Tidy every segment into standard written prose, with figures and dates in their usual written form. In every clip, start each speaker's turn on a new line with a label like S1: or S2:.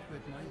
S1: Good night.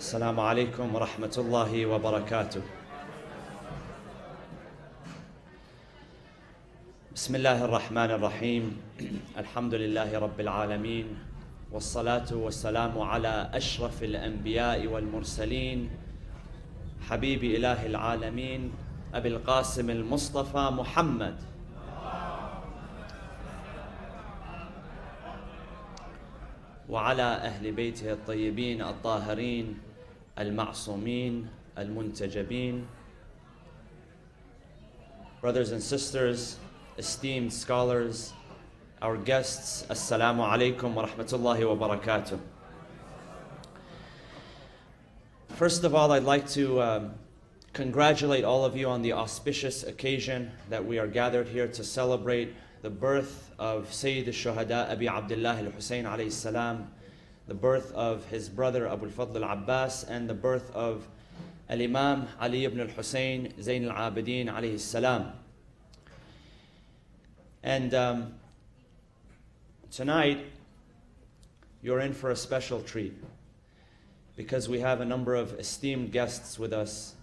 S2: السلام عليكم ورحمة الله وبركاته. بسم الله الرحمن الرحيم. الحمد لله رب العالمين، والصلاة والسلام على أشرف الأنبياء والمرسلين، حبيب إله العالمين أبي القاسم المصطفى محمد وعلى أهل بيته الطيبين الطاهرين المعصومين المنتجبين. Brothers and sisters, esteemed scholars, our guests, Assalamu alaikum wa rahmatullahi wa barakatuh. First of all, I'd like to congratulate all of you on the auspicious occasion that we are gathered here to celebrate the birth of Sayyid al-Shuhada Abi Abdullah al-Husayn alayhi salam, the birth of his brother Abu al-Fadl al-Abbas, and the birth of al-Imam Ali ibn al-Husayn Zayn al-Abidin alayhi salam. And tonight, you're in for a special treat, because we have a number of esteemed guests with us,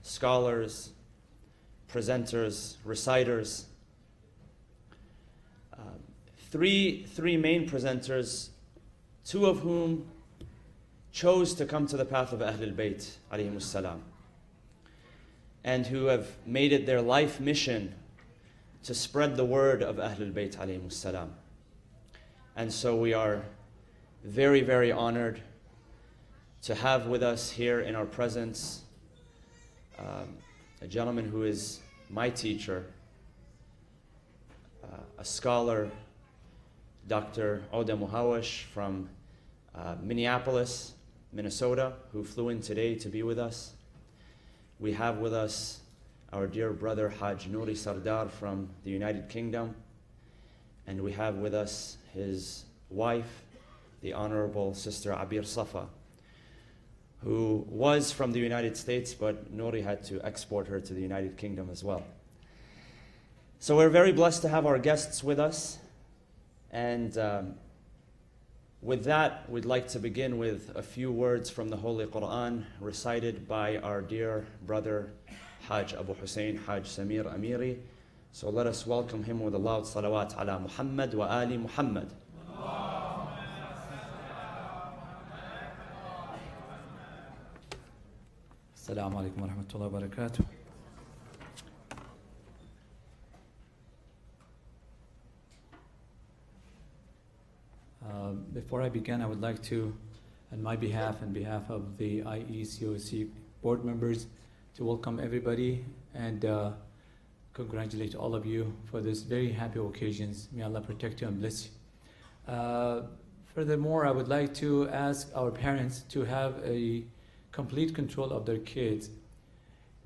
S2: scholars, presenters, reciters. Three main presenters, two of whom chose to come to the path of Ahlul Bayt alayhimus salam, and who have made it their life mission to spread the word of Ahlul Bayt alayhimus salam. And so we are very, very honored to have with us here in our presence a gentleman who is my teacher, a scholar, Dr. Oda Muhawash from Minneapolis, Minnesota, who flew in today to be with us. We have with us our dear brother Haj Nouri Sardar from the United Kingdom, and we have with us his wife, the Honorable Sister Abir Safa, who was from the United States, but Nouri had to export her to the United Kingdom as well. So we're very blessed to have our guests with us, and with that, we'd like to begin with a few words from the Holy Quran recited by our dear brother Haj Abu Hussein, Haj Samir Amiri. So let us welcome him with a loud salawat ala Muhammad wa ali Muhammad.
S3: Assalamu alaikum wa rahmatullahi wa barakatuh. Before I begin, I would like to, on my behalf and behalf of the IECOC board members, to welcome everybody and congratulate all of you for this very happy occasions. May Allah protect you and bless you. Furthermore, I would like to ask our parents to have a complete control of their kids.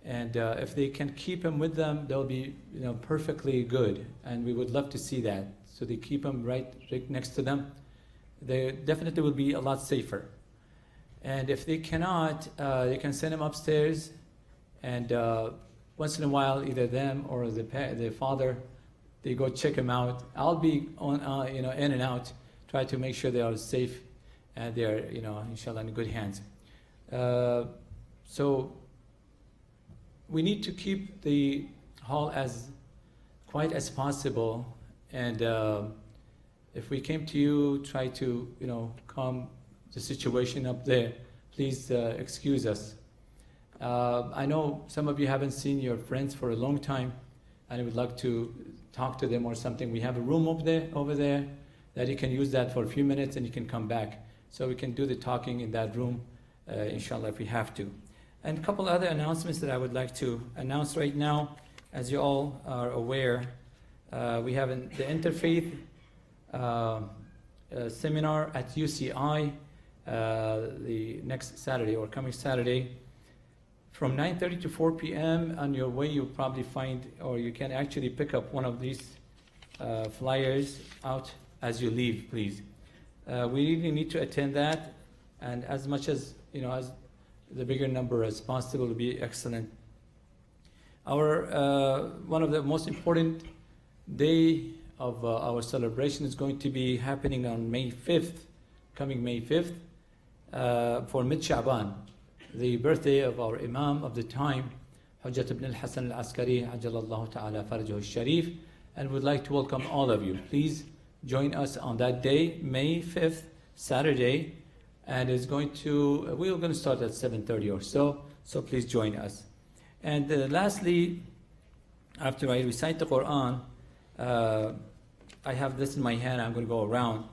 S3: And if they can keep them with them, they'll be perfectly good. And we would love to see that. So they keep them right next to them. They definitely will be a lot safer. And if they cannot, they can send them upstairs. And once in a while, either them or the father, they go check them out. I'll be on, in and out, try to make sure they are safe and they are, inshallah, in good hands. So we need to keep the hall as quiet as possible. And if we came to you, try to, calm the situation up there, please excuse us. I know some of you haven't seen your friends for a long time, and I would like to talk to them or something. We have a room over there that you can use that for a few minutes, and you can come back. So we can do the talking in that room, inshallah, if we have to. And a couple other announcements that I would like to announce right now. As you all are aware, we have the Interfaith seminar at UCI the next Saturday or coming Saturday. From 9:30 to 4 p.m. on your way, you'll probably find, or you can actually pick up one of these flyers out as you leave, please. We really need to attend that, and as much as, as the bigger number as possible will be excellent. Our one of the most important day of our celebration is going to be happening on May 5th, coming May 5th, for mid-Sha'ban, the birthday of our Imam of the time, Hujjat ibn al-Hasan al-Askari, Ajjalallahu ta'ala farjahu al-Sharif, and would like to welcome all of you. Please join us on that day, May 5th, Saturday, and we're going to start at 7:30 or so please join us. And lastly, after I recite the Quran, I have this in my hand, I'm going to go around.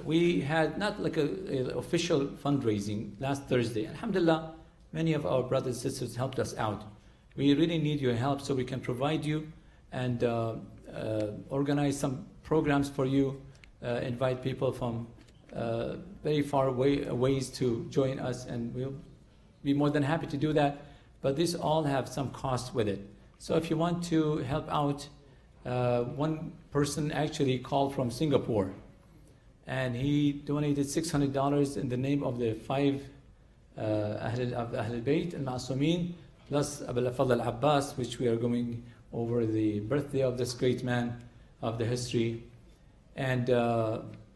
S3: We had not like an official fundraising last Thursday. Alhamdulillah, many of our brothers and sisters helped us out. We really need your help so we can provide you and organize some programs for you, invite people from very far ways to join us, and we'll be more than happy to do that. But these all have some cost with it. So if you want to help out, one person actually called from Singapore, and he donated $600 in the name of the 5 Ahl al-Bayt al-Ma'sumin, plus Abu al-Fadl al-Abbas, which we are going over the birthday of this great man of the history. And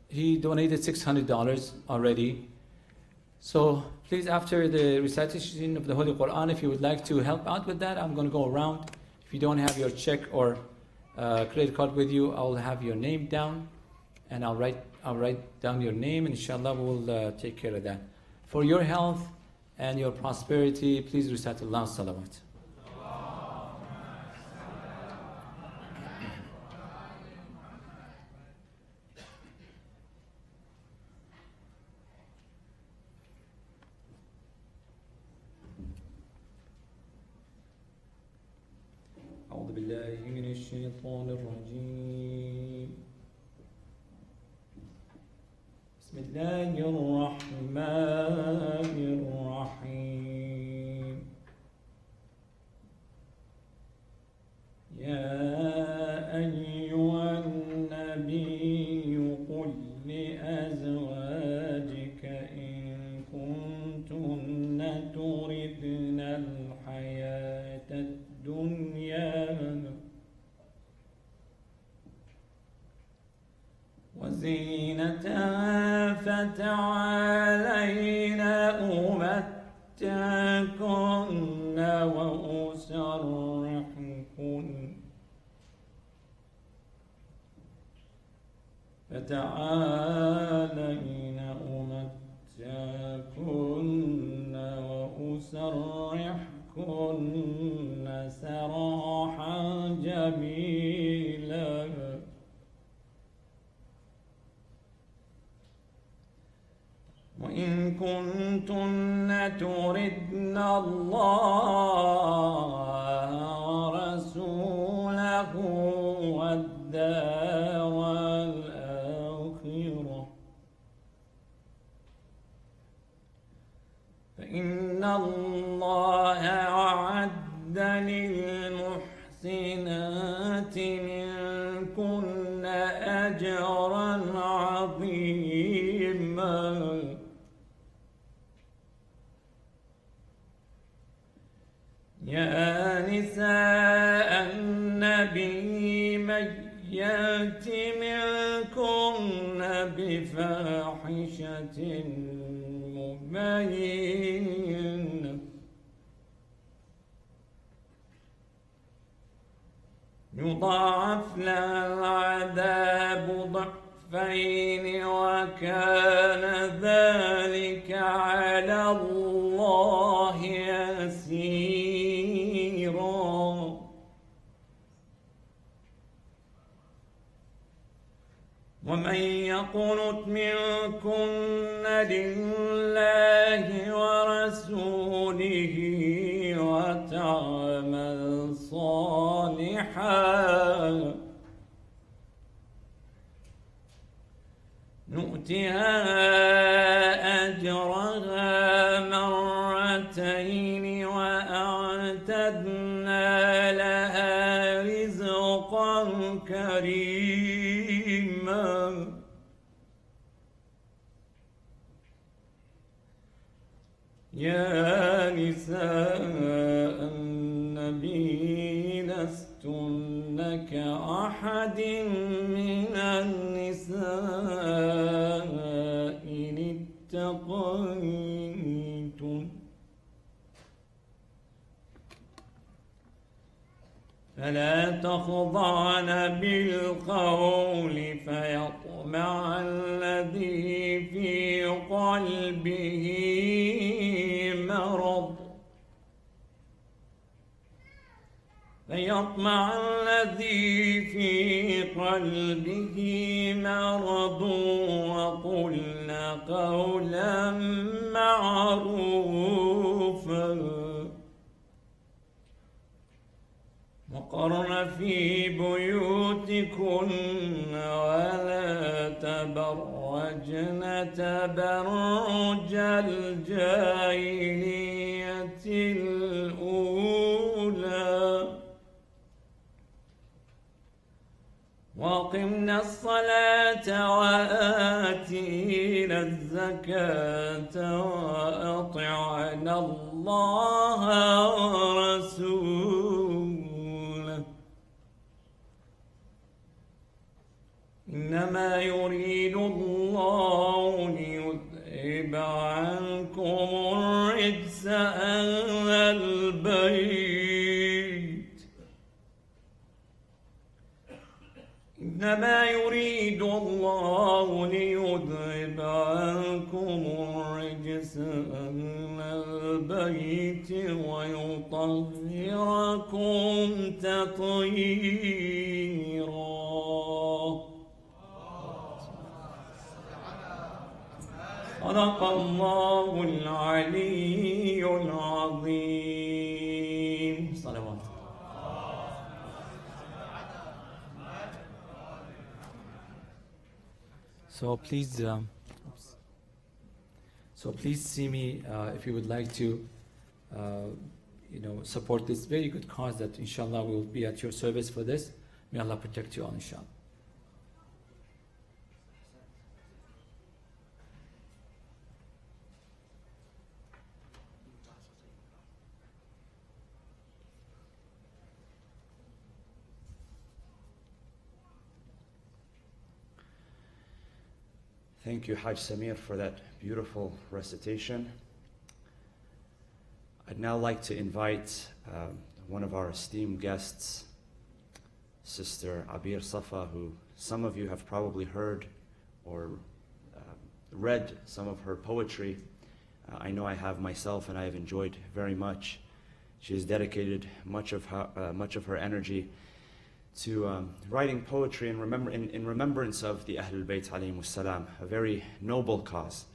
S3: he donated $600 already. So please, after the recitation of the Holy Quran, if you would like to help out with that, I'm going to go around. If you don't have your check or credit card with you, I'll have your name down, and I'll write down your name, and inshallah we'll take care of that. For your health and your prosperity, please recite Allah's salawat. أعوذ بالله من الشيطان الرجيم. بسم الله الرحمن الرحيم. يا أيها النبي قل لأزواجك إن كنتن تردن الحياة الدنيا وزينتها فتعالين أمتعكن وأسرحكن وأسرحكن سراحا جميلا. وإن
S1: إن كنتن تردن الله ورسوله والدار الآخرة فإن الله أعد للمحسنات منكن أجرا عظيما يا نساء النبي من يأت منكن بفاحشة مبينة يضاعف لها العذاب ضعفين وكان ذلك على الله يسيرا ومن يقنت منكن لله ورسوله وتعمل صالحا نؤتها أجرها مرتين وأعتدنا لها رزقا كريما يا نساء النبي لستن كأحد من النساء إن اتقيتن فلا تخضعن بالقول فيطمع الذي في قلبه مرض وقلن قولا معروفا وقرن في بيوتكن ولا تبرجن تبرج الجاهلية الأولى وأقمنا الصلاة وآتينا الزكاة وأطعنا الله ورسوله إنما يريد الله ليذهب عنكم الرجس أهل البيت إنما يريد الله ليذهب عنكم الرجس أهل البيت ويطهركم تطهيرا صدق الله العلي العظيم صلوات.
S3: So please see me if you would like to, support this very good cause that inshallah will be at your service for this. May Allah protect you all, inshallah.
S2: Thank you, Hajj Samir, for that beautiful recitation. I'd now like to invite one of our esteemed guests, Sister Abir Safa, who some of you have probably heard or read some of her poetry. I know I have myself, and I have enjoyed very much. She has dedicated much of her energy to writing poetry in remembrance of the Ahlul Bayt alayhimus salam, a very noble cause.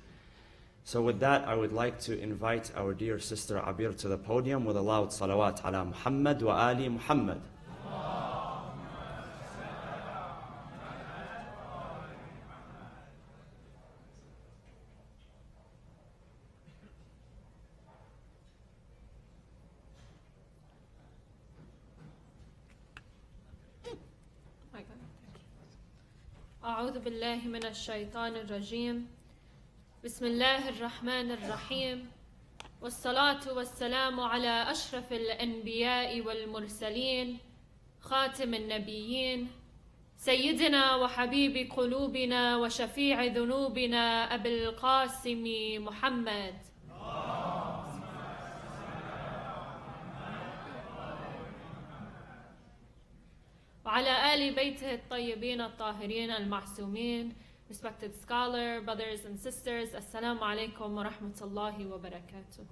S2: So with that, I would like to invite our dear sister Abir to the podium with a loud salawat ala Muhammad wa ali Muhammad.
S4: أعوذ بالله من الشيطان الرجيم بسم الله الرحمن الرحيم والصلاة والسلام على أشرف الأنبياء والمرسلين خاتم النبيين سيدنا وحبيب قلوبنا وشفيع ذنوبنا أبي القاسم محمد وعلى آل بيته الطيبين الطاهرين المعصومين. Respected scholar, brothers and sisters, Assalamu alaikum wa rahmatullahi wa barakatuh.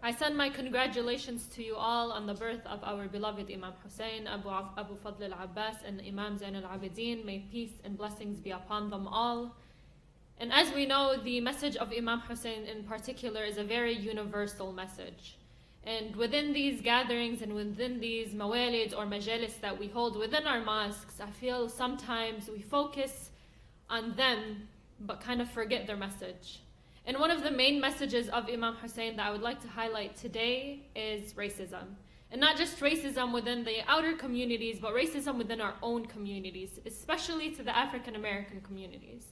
S4: I send my congratulations to you all on the birth of our beloved Imam Hussein, Abu Fadl al-Abbas, and Imam Zain al-Abidin. May peace and blessings be upon them all. And as we know, the message of Imam Hussein in particular is a very universal message. And within these gatherings and within these mawalid or majalis that we hold within our mosques, I feel sometimes we focus on them but kind of forget their message. And one of the main messages of Imam Hussein that I would like to highlight today is racism. And not just racism within the outer communities, but racism within our own communities, especially to the African American communities.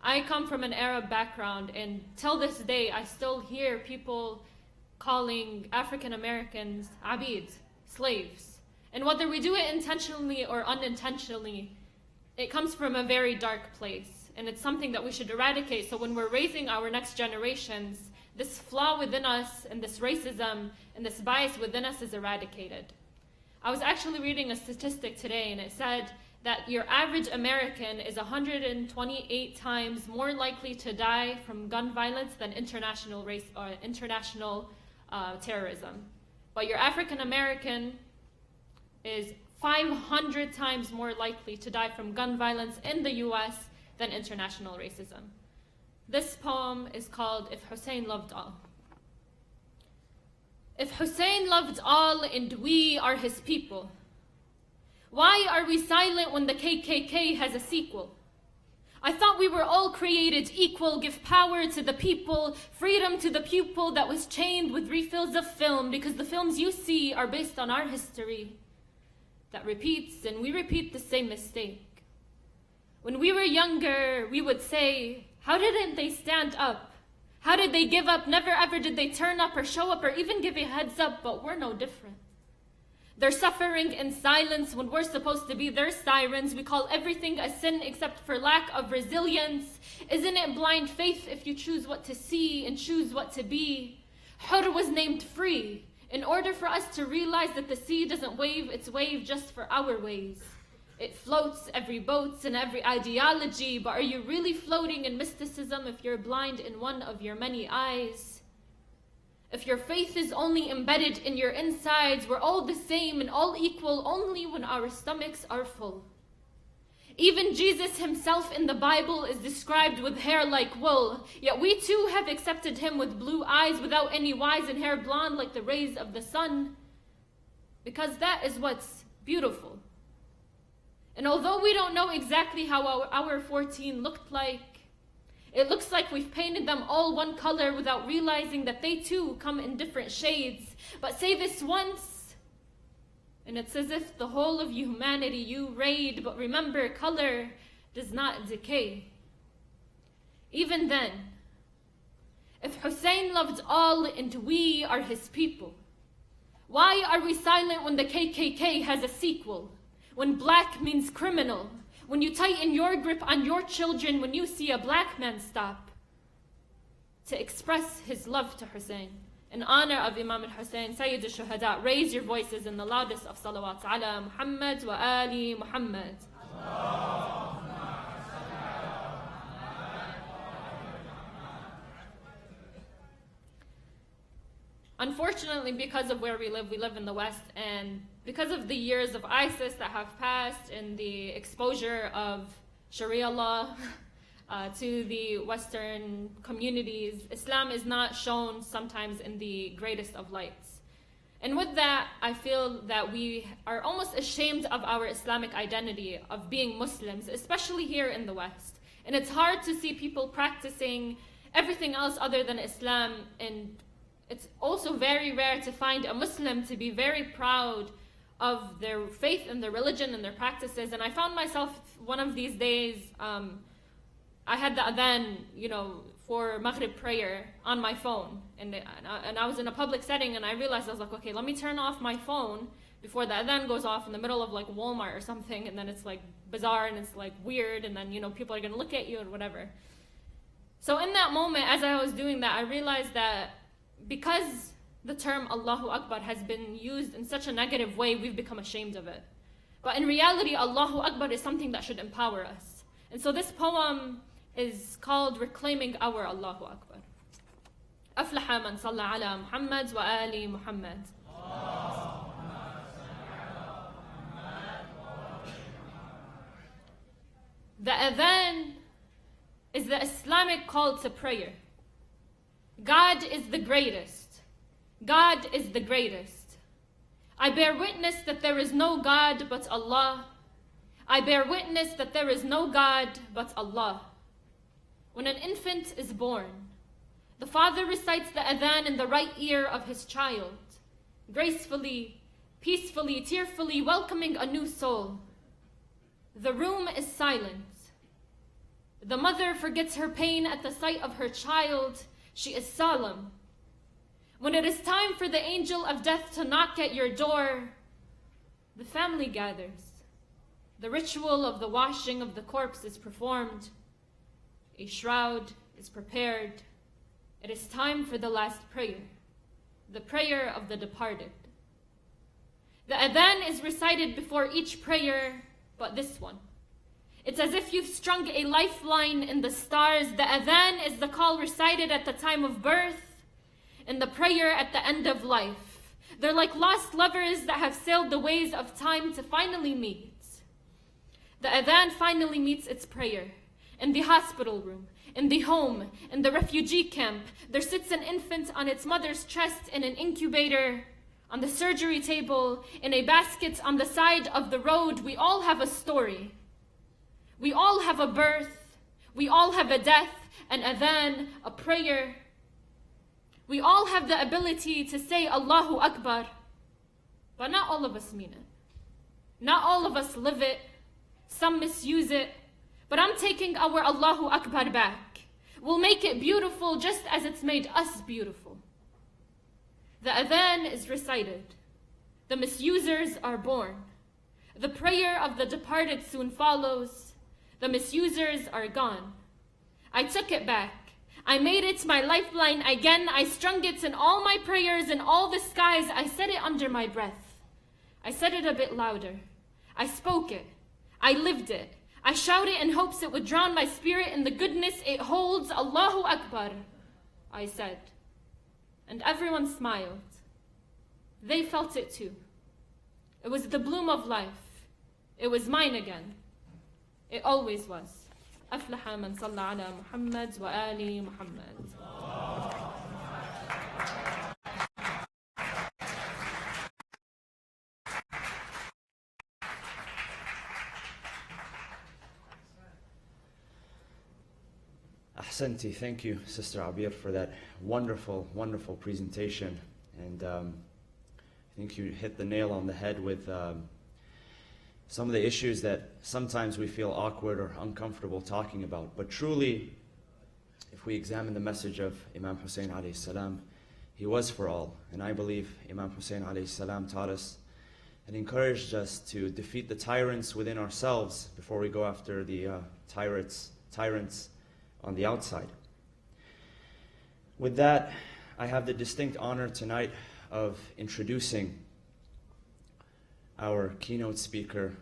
S4: I come from an Arab background, and till this day I still hear people calling African Americans abid, slaves. And whether we do it intentionally or unintentionally, it comes from a very dark place. And it's something that we should eradicate, so when we're raising our next generations, this flaw within us and this racism and this bias within us is eradicated. I was actually reading a statistic today, and it said that your average American is 128 times more likely to die from gun violence than international terrorism. But your African American is 500 times more likely to die from gun violence in the US than international racism. This poem is called If Hussein Loved All. If Hussein loved all and we are his people, why are we silent when the KKK has a sequel? I thought we were all created equal, give power to the people, freedom to the pupil that was chained with refills of film, because the films you see are based on our history that repeats, and we repeat the same mistake. When we were younger, we would say, how didn't they stand up? How did they give up? Never ever did they turn up or show up or even give a heads up, but we're no different. They're suffering in silence when we're supposed to be their sirens. We call everything a sin except for lack of resilience. Isn't it blind faith if you choose what to see and choose what to be? Hur was named free in order for us to realize that the sea doesn't wave its wave just for our ways. It floats every boat and every ideology, but are you really floating in mysticism if you're blind in one of your many eyes? If your faith is only embedded in your insides, we're all the same and all equal only when our stomachs are full. Even Jesus himself in the Bible is described with hair like wool, yet we too have accepted him with blue eyes without any whys and hair blonde like the rays of the sun, because that is what's beautiful. And although we don't know exactly how our 14 looked like, it looks like we've painted them all one color without realizing that they too come in different shades. But say this once, and it's as if the whole of humanity you raid, but remember, color does not decay. Even then, if Hussein loved all and we are his people, why are we silent when the KKK has a sequel? When black means criminal? When you tighten your grip on your children when you see a black man stop to express his love to Hussein. In honor of Imam al-Hussein, Sayyid al-Shuhada, raise your voices in the loudest of salawats ala Muhammad wa ali Muhammad. Unfortunately, because of where we live in the West, and because of the years of ISIS that have passed and the exposure of Sharia law, to the Western communities, Islam is not shown sometimes in the greatest of lights. And with that, I feel that we are almost ashamed of our Islamic identity of being Muslims, especially here in the West. And it's hard to see people practicing everything else other than Islam, and it's also very rare to find a Muslim to be very proud of their faith and their religion and their practices. And I found myself one of these days, I had the adhan, for Maghrib prayer on my phone. And I was in a public setting, and I realized, I was like, okay, let me turn off my phone before the adhan goes off in the middle of like Walmart or something, and then it's like bizarre and it's like weird, and then people are gonna look at you and whatever. So in that moment, as I was doing that, I realized that because the term Allahu Akbar has been used in such a negative way, we've become ashamed of it. But in reality, Allahu Akbar is something that should empower us. And so this poem is called Reclaiming Our Allahu Akbar. أفلح من صلى على محمد وآل محمد. The adhan is the Islamic call to prayer. God is the greatest. God is the greatest. I bear witness that there is no God but Allah. I bear witness that there is no God but Allah. When an infant is born, the father recites the adhan in the right ear of his child, gracefully, peacefully, tearfully welcoming a new soul. The room is silent. The mother forgets her pain at the sight of her child. She is solemn. When it is time for the angel of death to knock at your door, the family gathers. The ritual of the washing of the corpse is performed. A shroud is prepared. It is time for the last prayer, the prayer of the departed. The adhan is recited before each prayer, but this one. It's as if you've strung a lifeline in the stars. The adhan is the call recited at the time of birth and the prayer at the end of life. They're like lost lovers that have sailed the ways of time to finally meet. The adhan finally meets its prayer. In the hospital room, in the home, in the refugee camp, there sits an infant on its mother's chest in an incubator, on the surgery table, in a basket on the side of the road. We all have a story. We all have a birth. We all have a death, an adhan, a prayer. We all have the ability to say Allahu Akbar, but not all of us mean it. Not all of us live it. Some misuse it. But I'm taking our Allahu Akbar back. We'll make it beautiful just as it's made us beautiful. The adhan is recited. The misusers are born. The prayer of the departed soon follows. The misusers are gone. I took it back. I made it my lifeline again. I strung it in all my prayers in all the skies. I said it under my breath. I said it a bit louder. I spoke it. I lived it. I shouted in hopes it would drown my spirit in the goodness it holds. Allahu Akbar, I said. And everyone smiled. They felt it too. It was the bloom of life. It was mine again. It always was. أفلح من صلى على محمد وآل محمد.
S2: Ahsanti, thank you, Sister Abir, for that wonderful, wonderful presentation. And I think you hit the nail on the head with some of the issues that sometimes we feel awkward or uncomfortable talking about. But truly, if we examine the message of Imam Hussein alayhi salam, he was for all. And I believe Imam Hussein alayhi salam taught us and encouraged us to defeat the tyrants within ourselves before we go after the tyrants on the outside. With that, I have the distinct honor tonight of introducing our keynote speaker,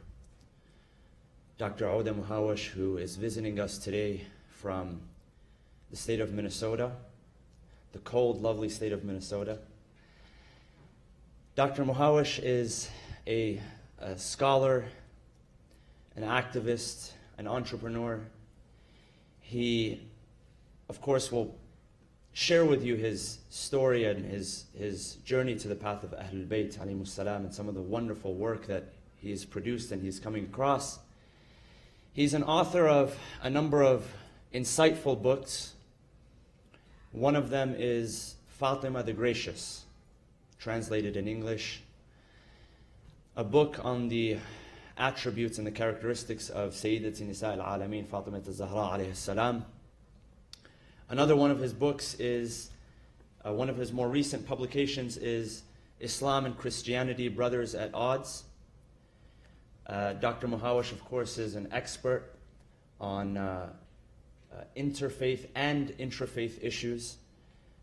S2: Dr. Auda Muhawash, who is visiting us today from the state of Minnesota, the cold, lovely state of Minnesota. Dr. Muhawash is a scholar, an activist, an entrepreneur. He, of course, will share with you his story and his journey to the path of Ahlul Bayt alayhimus salam, and some of the wonderful work that he's produced and he's coming across. He's an author of a number of insightful books. One of them is Fatima the Gracious, translated in English. A book on the attributes and the characteristics of Sayyidati Nisa al-Alameen, Fatima al-Zahra alayhi salam. Another one of his books is, one of his more recent publications is Islam and Christianity, Brothers at Odds. Dr. Muhawash, of course, is an expert on interfaith and intrafaith issues.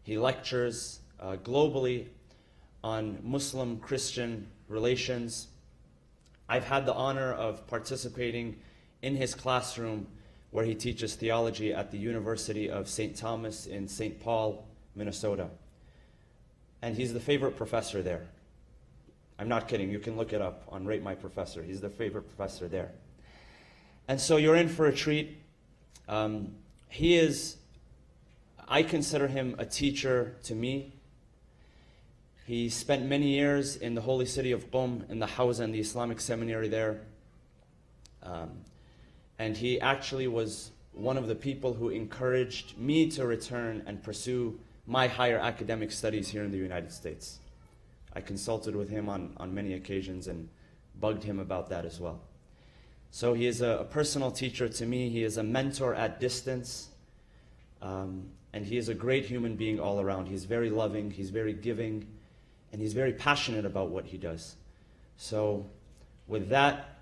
S2: He lectures globally on Muslim-Christian relations. I've had the honor of participating in his classroom where he teaches theology at the University of St. Thomas in St. Paul, Minnesota. And he's the favorite professor there. I'm not kidding, you can look it up on Rate My Professor. He's the favorite professor there. And so you're in for a treat. He is, I consider him a teacher to me. He spent many years in the holy city of Qom, in the Hawza and the Islamic seminary there. And he actually was one of the people who encouraged me to return and pursue my higher academic studies here in the United States. I consulted with him on many occasions and bugged him about that as well. So he is a personal teacher to me. He is a mentor at distance. And he is a great human being all around. He's very loving, he's very giving, and he's very passionate about what he does. So with that,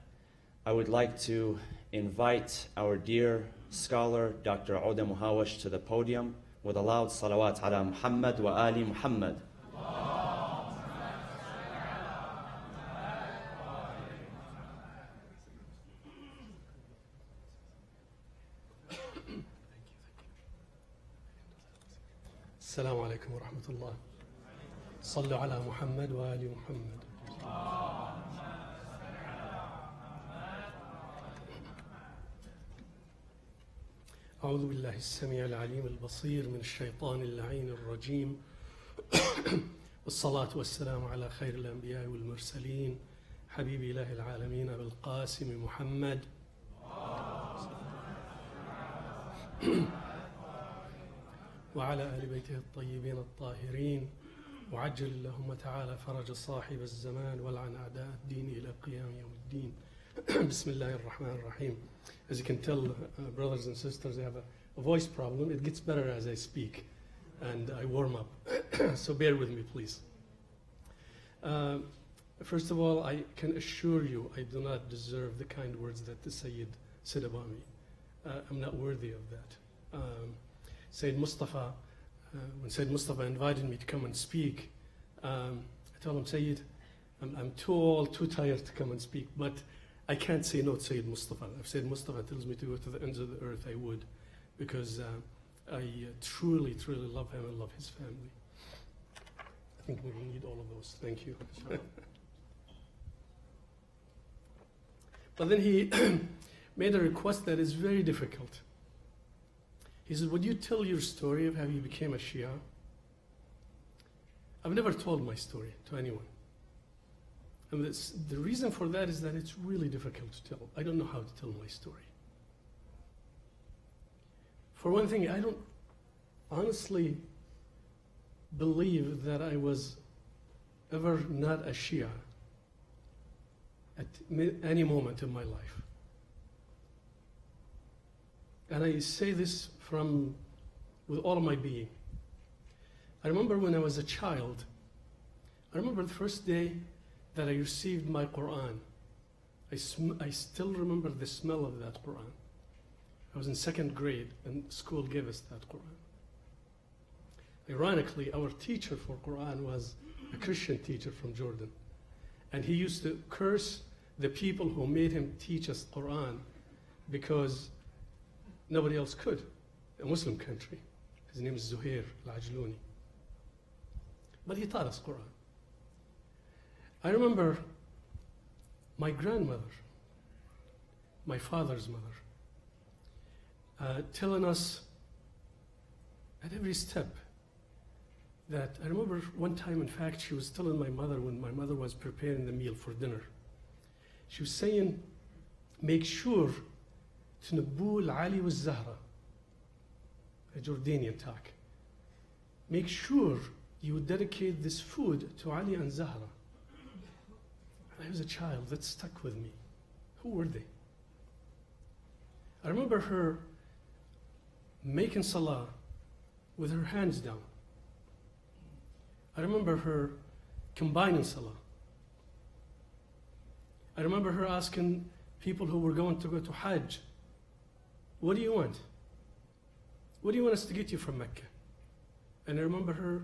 S2: I would like to invite our dear scholar, Dr. Oda Muhawash, to the podium with a loud salawat ala Muhammad wa ali Muhammad.
S5: السلام عليكم ورحمة الله. صلوا على محمد وآل محمد. أعوذ بالله السميع العليم البصير من الشيطان اللعين الرجيم. والصلاة والسلام على خير الأنبياء والمرسلين حبيب إله العالمين أبي القاسم محمد وعلى آل بيته الطيبين الطاهرين وعجل اللهم تعالى فرج صاحب الزمان والعن أعداء الدين إلى قيام يوم الدين. بسم الله الرحمن الرحيم. As you can tell, brothers and sisters, I have a voice problem. It gets better as I speak and I warm up. So bear with me, please. First of all, I can assure you I do not deserve the kind words that the Sayyid said about me. I'm not worthy of that. Sayyid Mustafa, when Sayyid Mustafa invited me to come and speak, I told him, Sayyid, I'm too old, too tired to come and speak, but I can't say no to Sayyid Mustafa. If Sayyid Mustafa tells me to go to the ends of the earth, I would, because I truly, truly love him and love his family. I think we need all of those. Thank you. But then he made a request that is very difficult. He said, would you tell your story of how you became a Shia? I've never told my story to anyone. And the reason for that is that it's really difficult to tell. I don't know how to tell my story. For one thing, I don't honestly believe that I was ever not a Shia at any moment in my life. And I say this with all of my being. I remember when I was a child, I remember the first day that I received my Quran. I still remember the smell of that Quran. I was in 2nd grade and school gave us that Quran. Ironically, our teacher for Quran was a Christian teacher from Jordan. And he used to curse the people who made him teach us Quran because nobody else could. A Muslim country. His name is Zuhair al-Ajluni. But he taught us Quran. I remember my grandmother, my father's mother, telling us at every step that I remember one time, in fact, she was telling my mother when my mother was preparing the meal for dinner. She was saying, make sure تنبول علي والزهرة, a Jordanian talk. Make sure you dedicate this food to Ali and Zahra. And I was a child, that stuck with me. Who were they? I remember her making salah with her hands down. I remember her combining salah. I remember her asking people who were going to go to Hajj, what do you want? What do you want us to get you from Mecca? And I remember her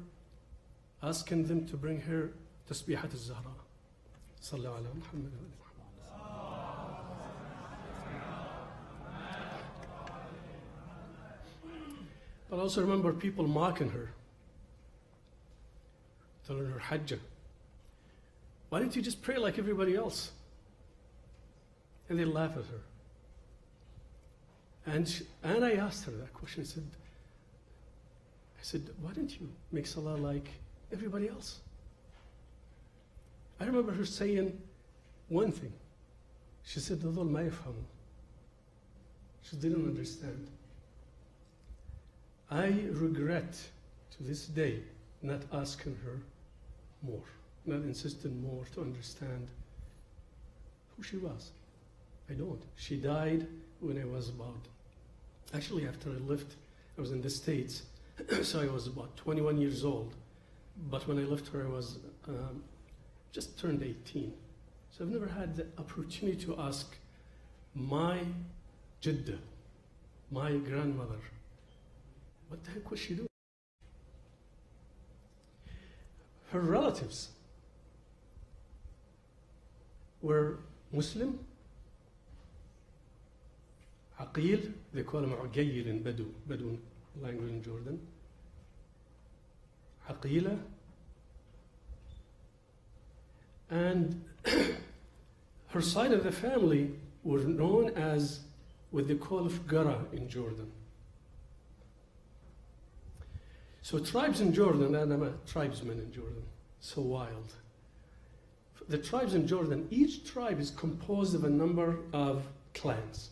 S5: asking them to bring her Tasbihat al-Zahra. Sallu ala Muhammad wa ali Muhammad. But I also remember people mocking her, telling her, Hajjah, why don't you just pray like everybody else? And they laugh at her. And I asked her that question. I said, why don't you make salah like everybody else? I remember her saying one thing. She said, "Dhul ma yafhamu." She didn't understand. I regret to this day not asking her more, not insisting more to understand who she was. I don't. She died when I was about, actually after I left, I was in the States, so I was about 21 years old. But when I left her, I was just turned 18. So I've never had the opportunity to ask my Jidda, my grandmother, what the heck was she doing? Her relatives were Muslim, Aqil, they call him Uqayl in Bedouin language in Jordan, Aqila, and her side of the family were known as what they call Fgara in Jordan. So tribes in Jordan, and I'm a tribesman in Jordan, so wild. The tribes in Jordan, each tribe is composed of a number of clans.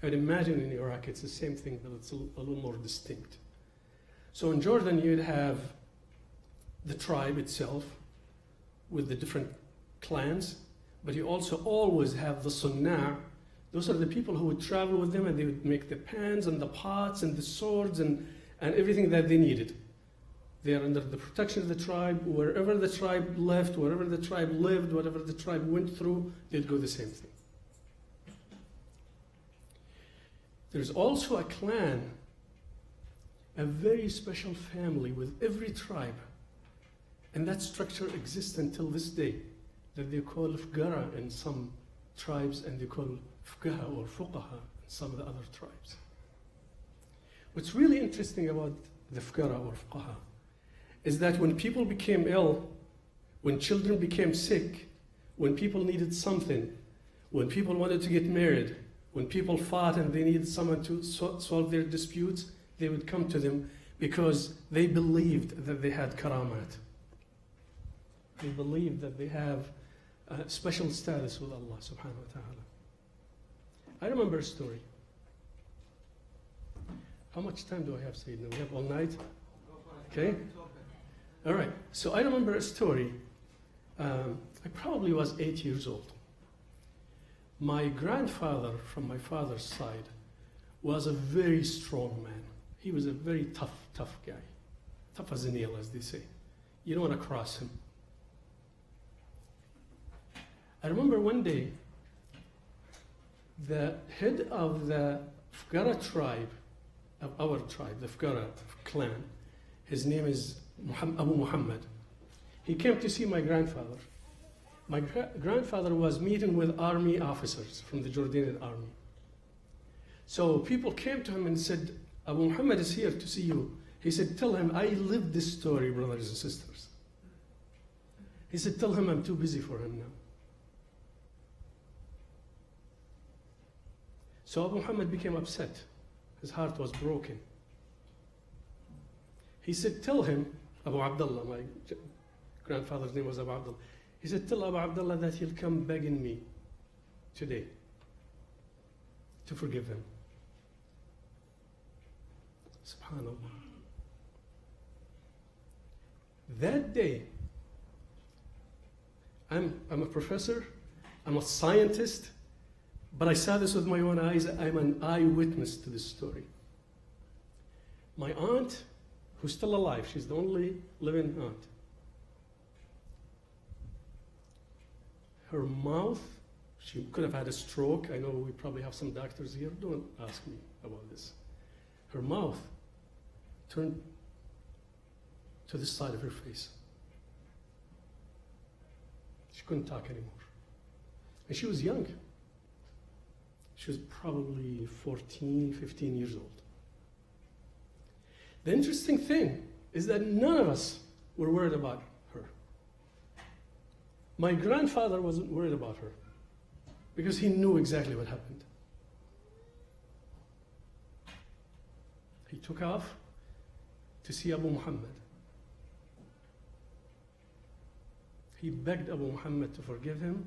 S5: I would imagine in Iraq it's the same thing, but it's a little more distinct. So in Jordan you'd have the tribe itself with the different clans, but you also always have the Sunna'. Those are the people who would travel with them and they would make the pans and the pots and the swords and everything that they needed. They are under the protection of the tribe. Wherever the tribe left, wherever the tribe lived, whatever the tribe went through, they'd go the same thing. There's also a clan, a very special family with every tribe. And that structure exists until this day, that they call Fgara in some tribes and they call Fuqaha or Fuqaha in some of the other tribes. What's really interesting about the Fgara or Fuqaha is that when people became ill, when children became sick, when people needed something, when people wanted to get married, when people fought and they needed someone to solve their disputes, they would come to them because they believed that they had karamat. They believed that they have a special status with Allah subhanahu wa ta'ala. I remember a story. How much time do I have, Sayyidina? We have all night? Okay. All right. So I remember a story. I probably was 8 years old. My grandfather from my father's side was a very strong man. He was a very tough guy. Tough as a nail, as they say. You don't want to cross him. I remember one day, the head of the Fgara tribe, of our tribe, the Fgara clan, his name is Abu Muhammad. He came to see my grandfather. My grandfather was meeting with army officers from the Jordanian army. So people came to him and said, Abu Muhammad is here to see you. He said, tell him, I lived this story, brothers and sisters. He said, tell him I'm too busy for him now. So Abu Muhammad became upset. His heart was broken. He said, tell him, Abu Abdullah, my grandfather's name was Abu Abdullah. He said, tell Abu Abdullah that he'll come begging me today to forgive him. SubhanAllah. That day, I'm a professor, I'm a scientist, but I saw this with my own eyes. I'm an eyewitness to this story. My aunt, who's still alive, she's the only living aunt. Her mouth, she could have had a stroke. I know we probably have some doctors here. Don't ask me about this. Her mouth turned to this side of her face. She couldn't talk anymore. And she was young. She was probably 14, 15 years old. The interesting thing is that none of us were worried about her. My grandfather wasn't worried about her because he knew exactly what happened. He took off to see Abu Muhammad. He begged Abu Muhammad to forgive him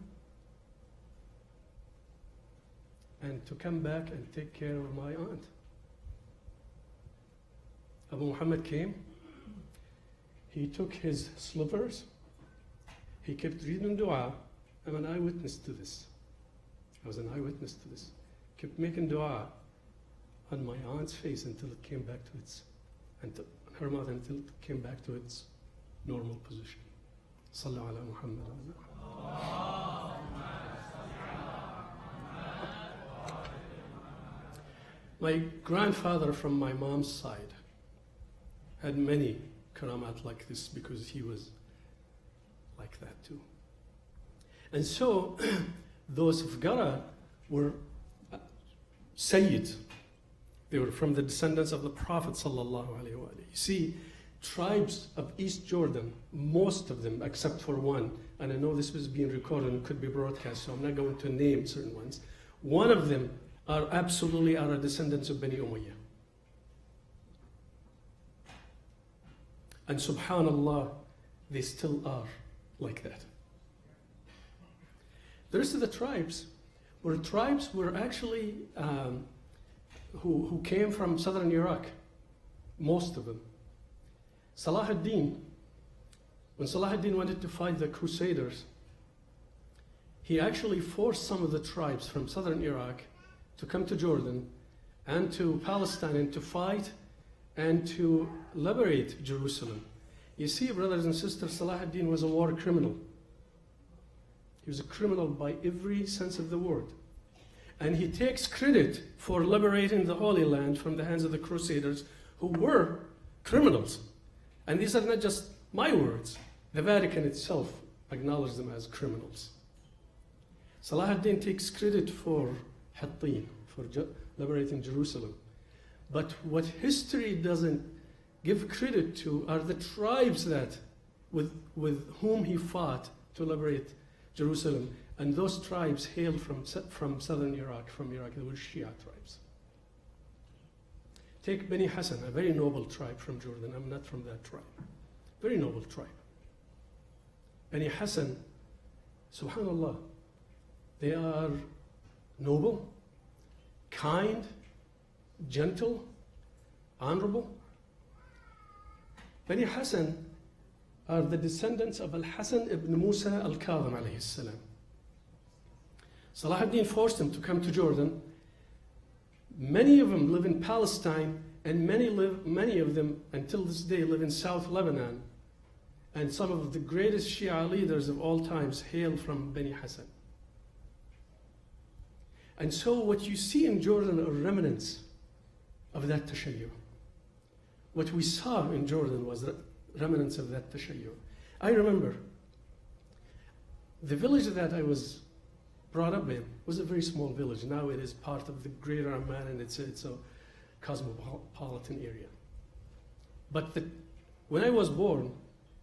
S5: and to come back and take care of my aunt. Abu Muhammad came. He took his slippers. He kept reading dua. I'm an eyewitness to this. I was an eyewitness to this. Kept making dua on my aunt's face until it came back to its, until her mouth, until it came back to its normal position. Sallu ala Muhammad. My grandfather from my mom's side had many karamat like this because he was like that too. And so those of Gara were Sayyids. They were from the descendants of the Prophet sallallahu alaihi wasallam. You see, tribes of East Jordan, most of them except for one, and I know this was being recorded and could be broadcast, so I'm not going to name certain ones. One of them are absolutely are descendants of Bani Umayyah. And subhanallah, they still are like that. The rest of the tribes were actually who came from southern Iraq, most of them. Salah ad-Din, when Salah ad-Din wanted to fight the Crusaders, he actually forced some of the tribes from southern Iraq to come to Jordan and to Palestine and to fight and to liberate Jerusalem. You see, brothers and sisters, Salah ad-Din was a war criminal. He was a criminal by every sense of the word. And he takes credit for liberating the Holy Land from the hands of the Crusaders, who were criminals. And these are not just my words. The Vatican itself acknowledged them as criminals. Salah ad-Din takes credit for Hattin, for liberating Jerusalem. But what history doesn't give credit to are the tribes that, with whom he fought to liberate Jerusalem. And those tribes hailed from southern Iraq, from Iraq. They were Shia tribes. Take Bani Hassan, a very noble tribe from Jordan. I'm not from that tribe. Very noble tribe. Bani Hassan, subhanallah, they are noble, kind, gentle, honorable. Bani Hassan are the descendants of Al-Hasan ibn Musa al-Kadhim alayhi salam. Salah ad-Din forced them to come to Jordan. Many of them live in Palestine, and many of them, until this day, live in South Lebanon. And some of the greatest Shia leaders of all times hail from Bani Hassan. And so what you see in Jordan are remnants of that tashayyu. What we saw in Jordan was remnants of that tashayyu. I remember the village that I was brought up in was a very small village. Now it is part of the greater Amman, and it's a cosmopolitan area. But when I was born,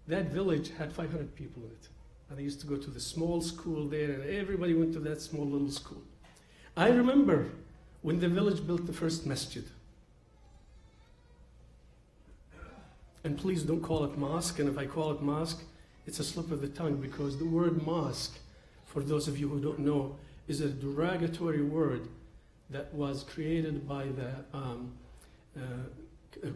S5: that village had 500 people in it. And I used to go to the small school there, and everybody went to that small little school. I remember when the village built the first masjid. And please don't call it mosque, and if I call it mosque, it's a slip of the tongue, because the word mosque, for those of you who don't know, is a derogatory word that was created by the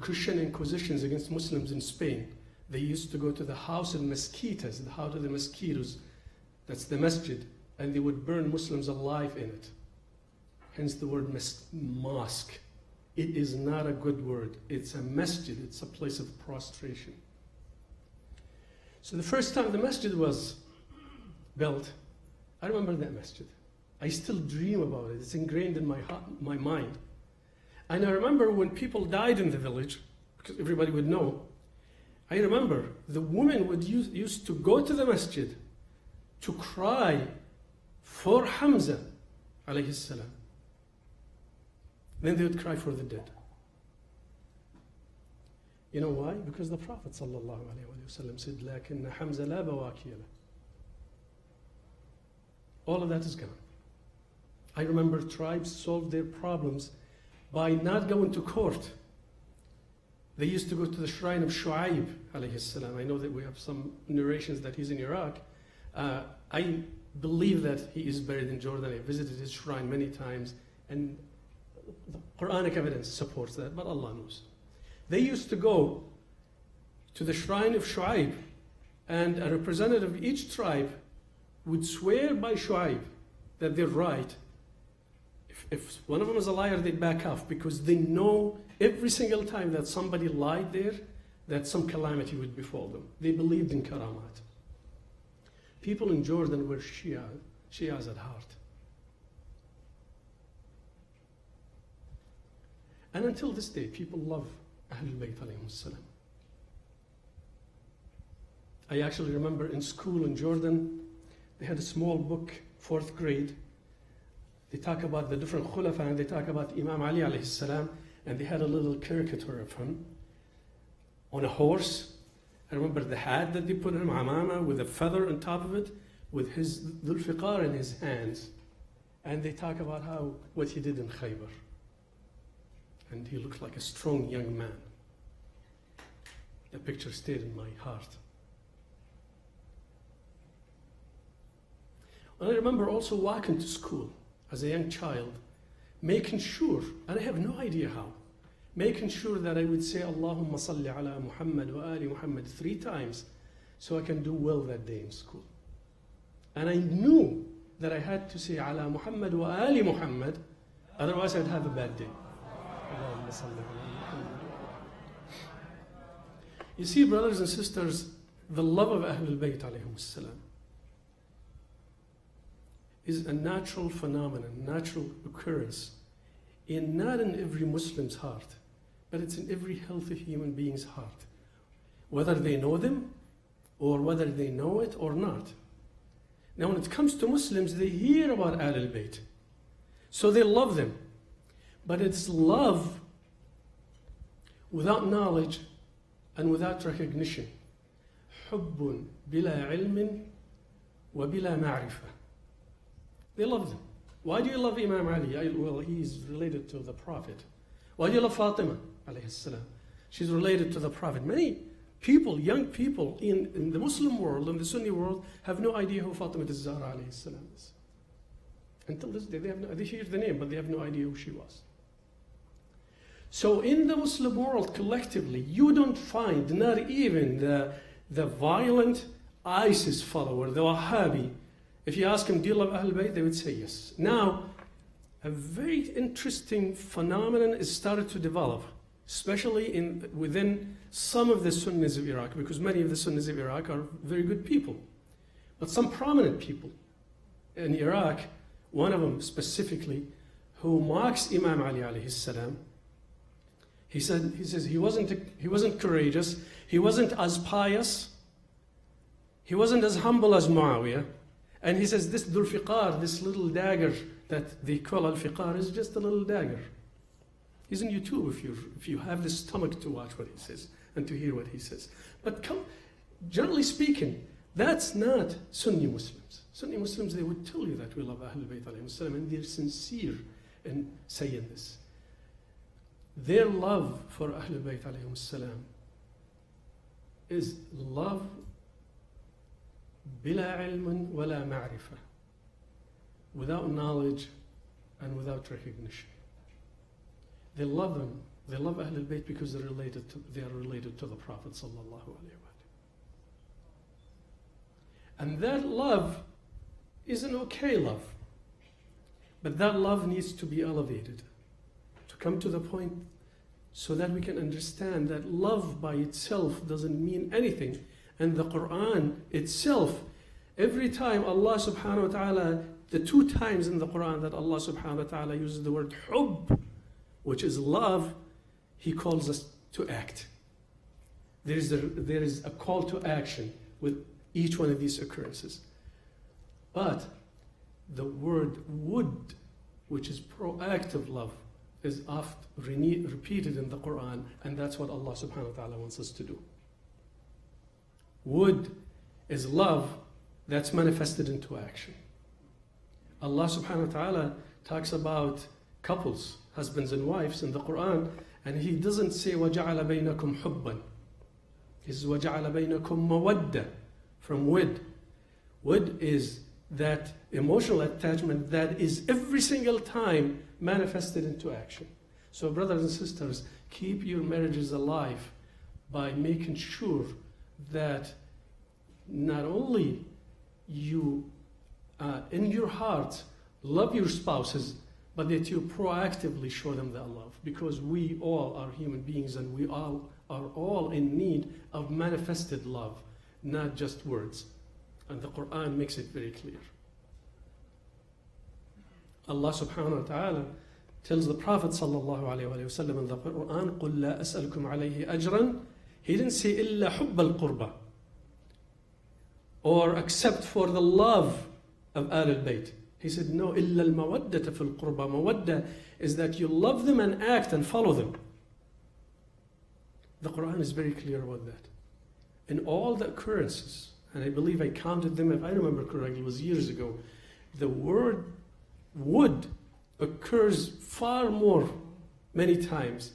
S5: Christian inquisitions against Muslims in Spain. They used to go to the house of mosquitoes, the house of the mosquitoes, that's the masjid, and they would burn Muslims alive in it. Hence the word mosque. It is not a good word. It's a masjid, it's a place of prostration. So the first time the masjid was built, I remember that masjid. I still dream about it. It's ingrained in my mind. And I remember when people died in the village, because everybody would know, I remember the women would used to go to the masjid to cry for Hamza, alayhi salam. Then they would cry for the dead. You know why? Because the Prophet sallallahu alayhi wa sallam said, لَكِنَّ حَمْزَ لَا بَوَاكِيَ لَهُ. All of that is gone. I remember tribes solved their problems by not going to court. They used to go to the shrine of Shu'aib, alayhi salam. I know that we have some narrations that he's in Iraq. I believe that he is buried in Jordan. I visited his shrine many times, and the Quranic evidence supports that, but Allah knows. They used to go to the shrine of Shu'aib, and a representative of each tribe would swear by Shu'aib that they're right. If one of them is a liar, they back off, because they know every single time that somebody lied there, that some calamity would befall them. They believed in karamat. People in Jordan were Shias at heart. And until this day, people love Ahlul Bayt alayhim salam. I actually remember in school in Jordan, they had a small book, 4th grade. They talk about the different khulafa, and they talk about Imam Ali alayhi salam, and they had a little caricature of him on a horse. I remember the hat that they put on him, amama, with a feather on top of it, with his dhul fiqar in his hands. And they talk about what he did in Khaybar. And he looked like a strong young man. The picture stayed in my heart. And I remember also walking to school as a young child, making sure, and I have no idea how, making sure that I would say Allahumma salli ala Muhammad wa ali Muhammad 3 times so I can do well that day in school. And I knew that I had to say ala Muhammad wa ali Muhammad, otherwise I'd have a bad day. Allahumma salli ala Muhammad. You see, brothers and sisters, the love of Ahlul Bayt alayhim salam is a natural phenomenon, natural occurrence, not in every Muslim's heart, but it's in every healthy human being's heart, whether they know them or whether they know it or not. Now, when it comes to Muslims, they hear about Ahlul Bayt, so they love them, but it's love without knowledge and without recognition. حب بلا علم وبلا معرفة. They love them. Why do you love Imam Ali? Well, he's related to the Prophet. Why do you love Fatima? Alayhi salam. She's related to the Prophet. Many people, young people in the Muslim world, in the Sunni world, have no idea who Fatima az-Zahra alayhi salam is. Until this day, they hear the name, but they have no idea who she was. So in the Muslim world, collectively, you don't find, not even the violent ISIS follower, the Wahhabi. If you ask them, do you love Ahlul Bayt? They would say yes. Now, a very interesting phenomenon is started to develop, especially within some of the Sunnis of Iraq, because many of the Sunnis of Iraq are very good people. But some prominent people in Iraq, one of them specifically, who mocks Imam Ali alayhi salam, he says he wasn't courageous, he wasn't as pious, he wasn't as humble as Muawiyah. And he says this dhul fiqar, this little dagger that they call al-fiqar, is just a little dagger. He's on YouTube if you have the stomach to watch what he says and to hear what he says. But generally speaking, that's not Sunni Muslims. Sunni Muslims, they would tell you that we love Ahlul Bayt alayhim salam, and they're sincere in saying this. Their love for Ahlul Bayt alayhim salam is love بلا علم ولا معرفة, without knowledge and without recognition. They love them. They love Ahlul Bayt because they are related to the Prophet sallallahu alaihi wasallam. And that love is an okay love, but that love needs to be elevated to come to the point so that we can understand that love by itself doesn't mean anything. And the Quran itself, every time Allah subhanahu wa ta'ala, the 2 times in the Quran that Allah subhanahu wa ta'ala uses the word hubb, which is love, He calls us to act. There is a call to action with each one of these occurrences. But the word would, which is proactive love, is oft repeated in the Quran, and that's what Allah subhanahu wa ta'ala wants us to do. Would is love that's manifested into action. Allah subhanahu wa ta'ala talks about couples, husbands and wives in the Quran, and He doesn't say وَجَعَلَ بَيْنَكُمْ حُبًّا. He says وَجَعَلَ بَيْنَكُمْ مَوَدَّةً, from wid. Wid is that emotional attachment that is every single time manifested into action. So brothers and sisters, keep your marriages alive by making sure that not only you in your heart love your spouses, but that you proactively show them that love, because we all are human beings and we all are all in need of manifested love, not just words. And the Quran makes it very clear. Allah subhanahu wa ta'ala tells the Prophet sallallahu alayhi wa sallam in the Quran, قُلْ لَا أَسْأَلْكُمْ عَلَيْهِ أَجْرًا. He didn't say إِلَّا حُبَّ الْقُرْبَى, or except for the love of Ahlul Bayt. He said, no, إِلَّا الْمَوَدَّةَ فِي الْقُرْبَى. Mawadda is that you love them and act and follow them. The Quran is very clear about that. In all the occurrences, and I believe I counted them, if I remember correctly, it was years ago, the word would occurs far more, many times,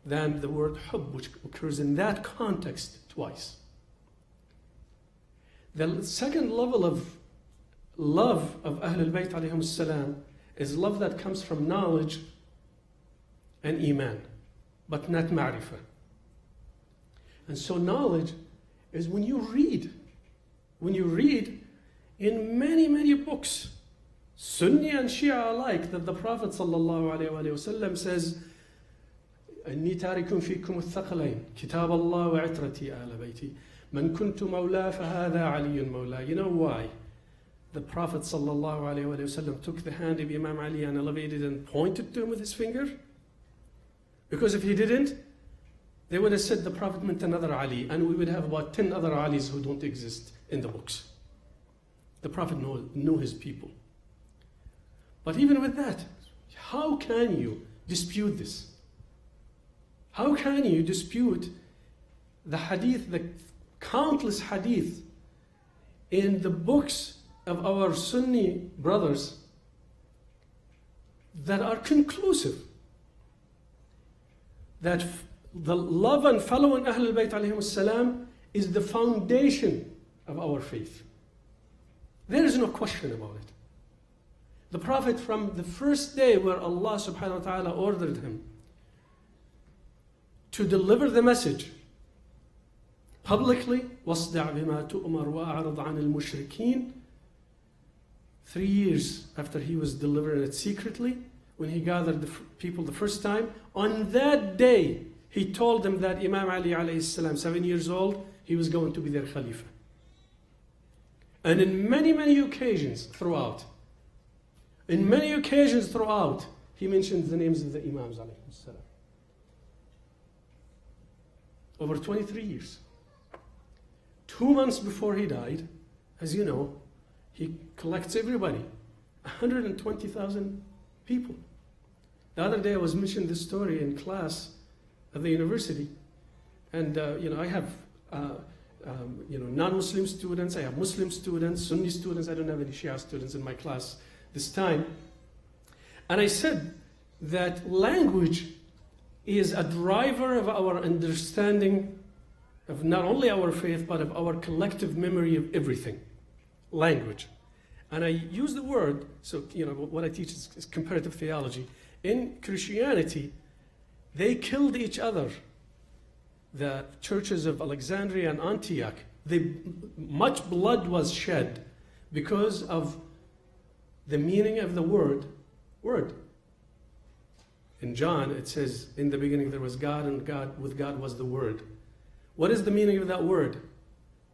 S5: than the word hubb, which occurs in that context twice. The second level of love of Ahlul Bayt alayhim salam is love that comes from knowledge and iman, but not ma'rifah. And so knowledge is when you read in many, many books, Sunni and Shia alike, that the Prophet sallallahu alayhi wa sallam says, إني تارك فيكم الثقلين كتاب الله وعترتي آل بيتي من كنت مولاه فهذا علي مولاه. You know why? The Prophet sallallahu alayhi wa sallam took the hand of Imam Ali and elevated and pointed to him with his finger? Because if he didn't, they would have said the Prophet meant another Ali, and we would have about 10 other Alis who don't exist in the books. The Prophet knew his people. But even with that, how can you dispute this? How can you dispute the hadith, the countless hadith in the books of our Sunni brothers that are conclusive that the love and following Ahlul Bayt alayhim salam is the foundation of our faith? There is no question about it. The Prophet, from the first day where Allah subhanahu wa ta'ala ordered him to deliver the message publicly, وَاصْدَعْ بِمَا تُؤْمَرْ وَأَعْرِضْ عَنِ الْمُشْرِكِينَ, 3 years after he was delivering it secretly, when he gathered the people the first time, on that day, he told them that Imam Ali alayhi salam, 7 years old, he was going to be their Khalifa. And in many, many occasions throughout, he mentioned the names of the Imams alayhi salam. Over 23 years. 2 months before he died, as you know, he collects everybody, 120,000 people. The other day I was mentioning this story in class at the university, and I have non-Muslim students, I have Muslim students, Sunni students. I don't have any Shia students in my class this time. And I said that language is a driver of our understanding of not only our faith, but of our collective memory of everything, language. And I use the word, so what I teach is comparative theology. In Christianity, they killed each other. The churches of Alexandria and Antioch, much blood was shed because of the meaning of the word. In John, it says, in the beginning there was God, and with God was the Word. What is the meaning of that word?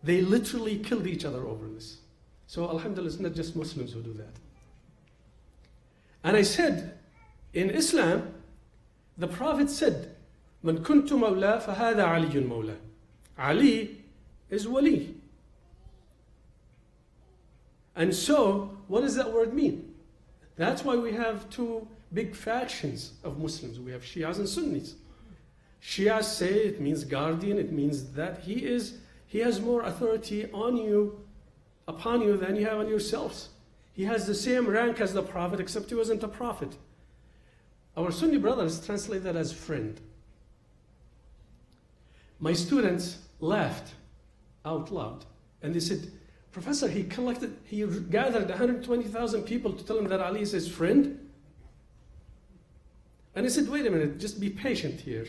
S5: They literally killed each other over this. So alhamdulillah, it's not just Muslims who do that. And I said, in Islam, the Prophet said, "Man kuntu mawla, fahada aliyun mawla." Ali is wali. And so, what does that word mean? That's why we have two big factions of Muslims. We have Shias and Sunnis. Shias say it means guardian, it means that he has more authority upon you than you have on yourselves. He has the same rank as the Prophet, except he wasn't a prophet. Our Sunni brothers translate that as friend. My students laughed out loud, and they said, "Professor, he gathered 120,000 people to tell him that Ali is his friend?" And I said, "Wait a minute, just be patient here."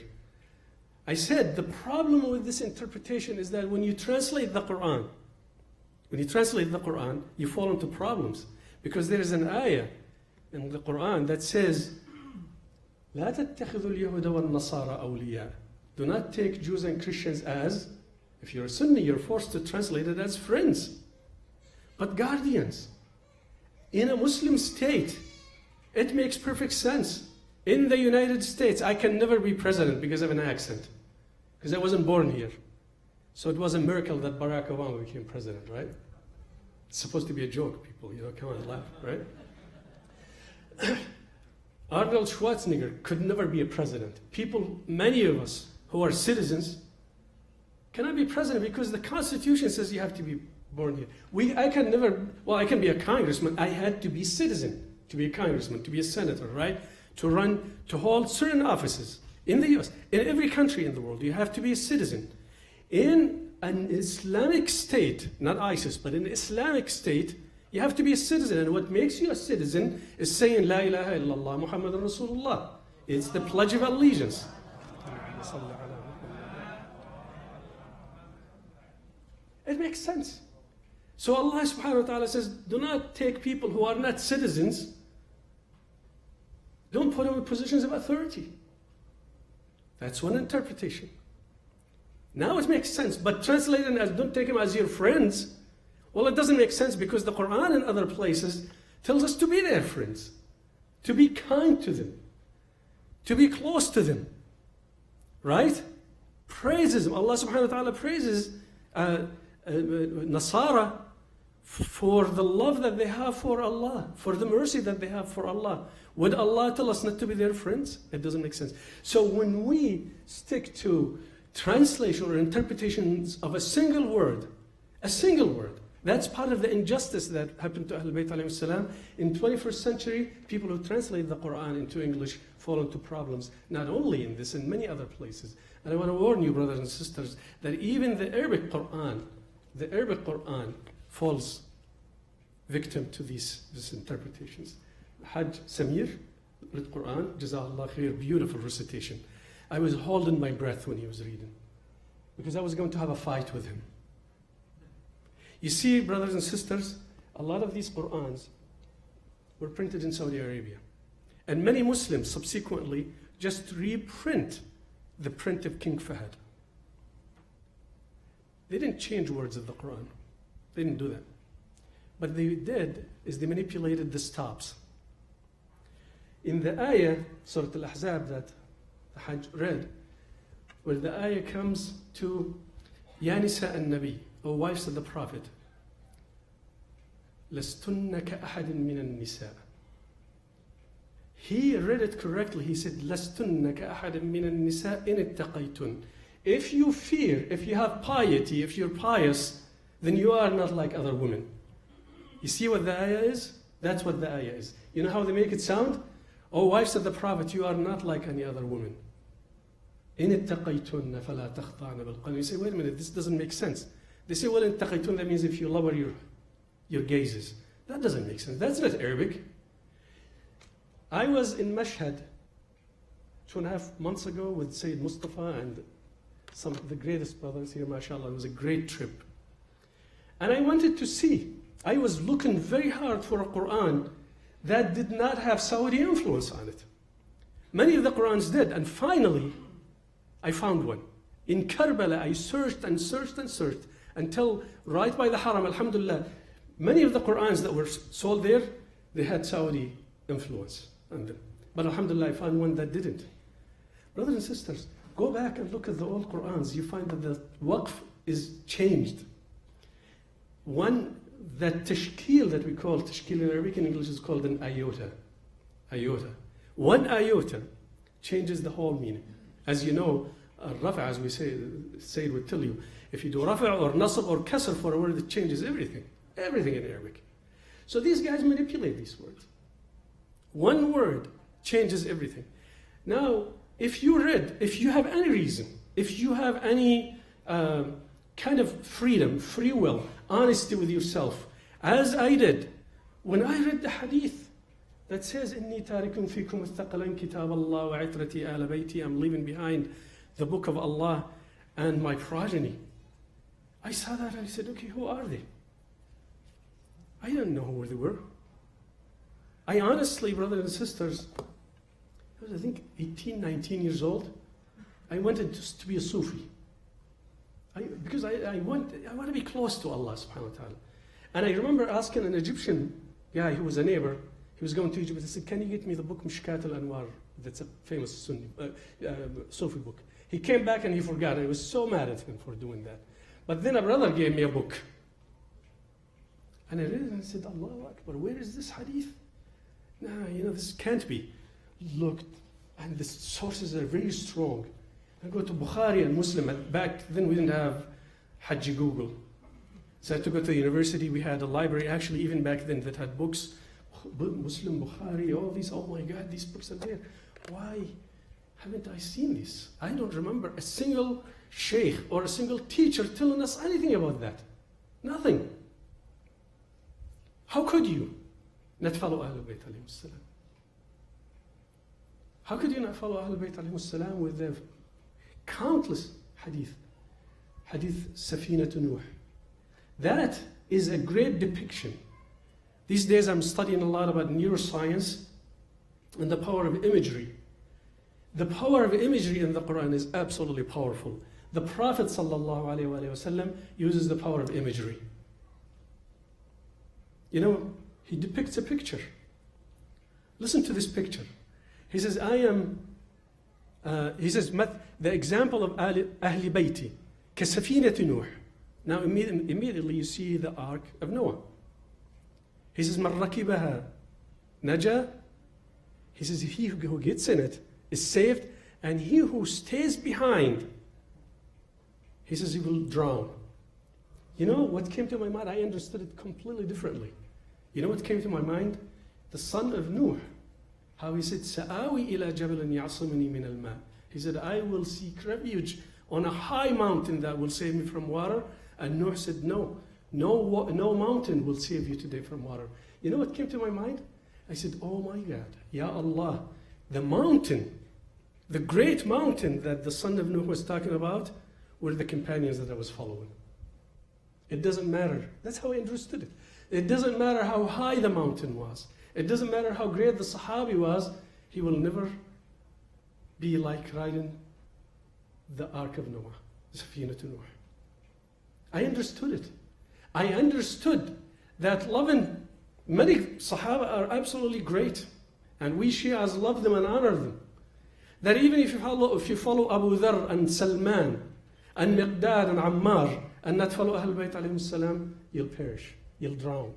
S5: I said, the problem with this interpretation is that when you translate the Quran, you fall into problems. Because there is an ayah in the Quran that says, "لا تتخذوا اليهود والنصارى أولياء." Do not take Jews and Christians as, if you're a Sunni, you're forced to translate it as friends, but guardians. In a Muslim state, it makes perfect sense. In the United States, I can never be president because of an accent, because I wasn't born here. So it was a miracle that Barack Obama became president, right? It's supposed to be a joke, people, come on, laugh, right? Arnold Schwarzenegger could never be a president. Many of us who are citizens cannot be president because the Constitution says you have to be born here. I can be a congressman. I had to be citizen to be a congressman, to be a senator, right? To hold certain offices in the US, in every country in the world, you have to be a citizen. In an Islamic state, not ISIS, but in an Islamic state, you have to be a citizen. And what makes you a citizen is saying, "La ilaha illallah, Muhammadan Rasulullah." It's the Pledge of Allegiance. It makes sense. So Allah subhanahu wa ta'ala says, do not take people who are not citizens, don't put them in positions of authority. That's one interpretation. Now it makes sense, but translating as don't take them as your friends, well, it doesn't make sense because the Quran and other places tells us to be their friends, to be kind to them, to be close to them, right? Praises them. Allah subhanahu wa ta'ala praises Nasara for the love that they have for Allah, for the mercy that they have for Allah. Would Allah tell us not to be their friends? It doesn't make sense. So when we stick to translation or interpretations of a single word, that's part of the injustice that happened to Ahlul Bayt alayhi salam. In 21st century, people who translate the Quran into English fall into problems, not only in this, in many other places. And I want to warn you, brothers and sisters, that even the Arabic Quran falls victim to these interpretations. Hajj Samir, read Quran, Jazakallah khair, beautiful recitation. I was holding my breath when he was reading, because I was going to have a fight with him. You see, brothers and sisters, a lot of these Qur'ans were printed in Saudi Arabia. And many Muslims subsequently just reprint the print of King Fahd. They didn't change words of the Quran. They didn't do that. But they did is they manipulated the stops. In the ayah, Surah Al-Ahzab that the Hajj read, where the ayah comes to Ya Nisa an-Nabi, O wives of the Prophet, لَسْتُنَّ كَأَحَدٍ مِّنَ النِّسَاءِ. He read it correctly. He said, لَسْتُنَّ كَأَحَدٍ مِّنَ النِّسَاءِ إِنِ اتَّقَيْتُنْ. If you fear, if you have piety, if you're pious, then you are not like other women. You see what the ayah is? That's what the ayah is. You know how they make it sound? O wives of the Prophet, you are not like any other woman. إن اتقيتن فلا تخضعن بالقول. You say, wait a minute, this doesn't make sense. They say, well, in اتقيتن, that means if you lower your gazes. That doesn't make sense. That's not Arabic. I was in Mashhad 2.5 months ago with Sayyid Mustafa and some of the greatest brothers here, mashallah. It was a great trip. And I wanted to see. I was looking very hard for a Quran that did not have Saudi influence on it. Many of the Qurans did, and finally, I found one. In Karbala, I searched and searched and searched until right by the Haram, alhamdulillah, many of the Qurans that were sold there, they had Saudi influence on them. But alhamdulillah, I found one that didn't. Brothers and sisters, go back and look at the old Qurans. You find that the waqf is changed. One, that tashkil that we call, tashkil in Arabic and English is called an iota. Iota. One iota changes the whole meaning. As you know, rafa, as we say it would tell you, if you do rafa or nasab or kasr for a word, it changes everything. Everything in Arabic. So these guys manipulate these words. One word changes everything. Now, if you have any reason, if you have any kind of freedom, free will, honesty with yourself, as I did, when I read the hadith that says, إِنِّي تَارِكٌ فِيكُمُ الثَّقَلَيْنِ كِتَابَ اللَّهِ وَعِتْرَتِي آلَ بَيْتِي, I'm leaving behind the book of Allah and my progeny. I saw that and I said, okay, who are they? I didn't know who they were. I honestly, brothers and sisters, I was, I think, 18, 19 years old. I wanted to be a Sufi. Because I want to be close to Allah subhanahu wa ta'ala. And I remember asking an Egyptian guy who was a neighbor, he was going to Egypt, I said, can you get me the book Mishkat al-Anwar? That's a famous Sunni, Sufi book. He came back and he forgot. I was so mad at him for doing that. But then a brother gave me a book. And I read it and I said, Allahu Akbar, where is this hadith? No, this can't be. Looked, and the sources are very strong. I go to Bukhari and Muslim, and back then we didn't have Hajji Google. So I had to go to the university. We had a library, actually, even back then, that had books, Muslim, Bukhari, all these. Oh my God, these books are there. Why haven't I seen this? I don't remember a single sheikh or a single teacher telling us anything about that. Nothing. How could you not follow Ahlul Bayt alayhi salam? How could you not follow Ahlul Bayt alayhi salam with their countless hadith? Hadith Safinat Nuh. That is a great depiction. These days I'm studying a lot about neuroscience and the power of imagery. The power of imagery in the Quran is absolutely powerful. The Prophet ﷺ uses the power of imagery. He depicts a picture. Listen to this picture. He says, the example of Ahli Bayti, كَسَفِينَةِ Nuh. Now immediately you see the Ark of Noah. He says, مَنْ رَكِبَهَا نَجَى. He says, he who gets in it is saved, and he who stays behind, he says he will drown. You know what came to my mind? I understood it completely differently. You know what came to my mind? The son of Nuh. How he said, سَآوِي إِلَى جَبَلٍ يَعْصِمُنِي مِنَ الْمَاءِ. He said, I will seek refuge on a high mountain that will save me from water. And Nuh said, no mountain will save you today from water. You know what came to my mind? I said, oh my God, Ya Allah, the mountain, the great mountain that the son of Nuh was talking about were the companions that I was following. It doesn't matter. That's how I understood it. It doesn't matter how high the mountain was. It doesn't matter how great the Sahabi was. He will never be like riding the Ark of Noah, Safinat Nuh. I understood it. I understood that loving many Sahaba are absolutely great, and we Shias love them and honor them. That even if you follow Abu Dharr and Salman and Miqdad and Ammar and not follow Ahlul Bayt alayhim salam, you'll perish, you'll drown.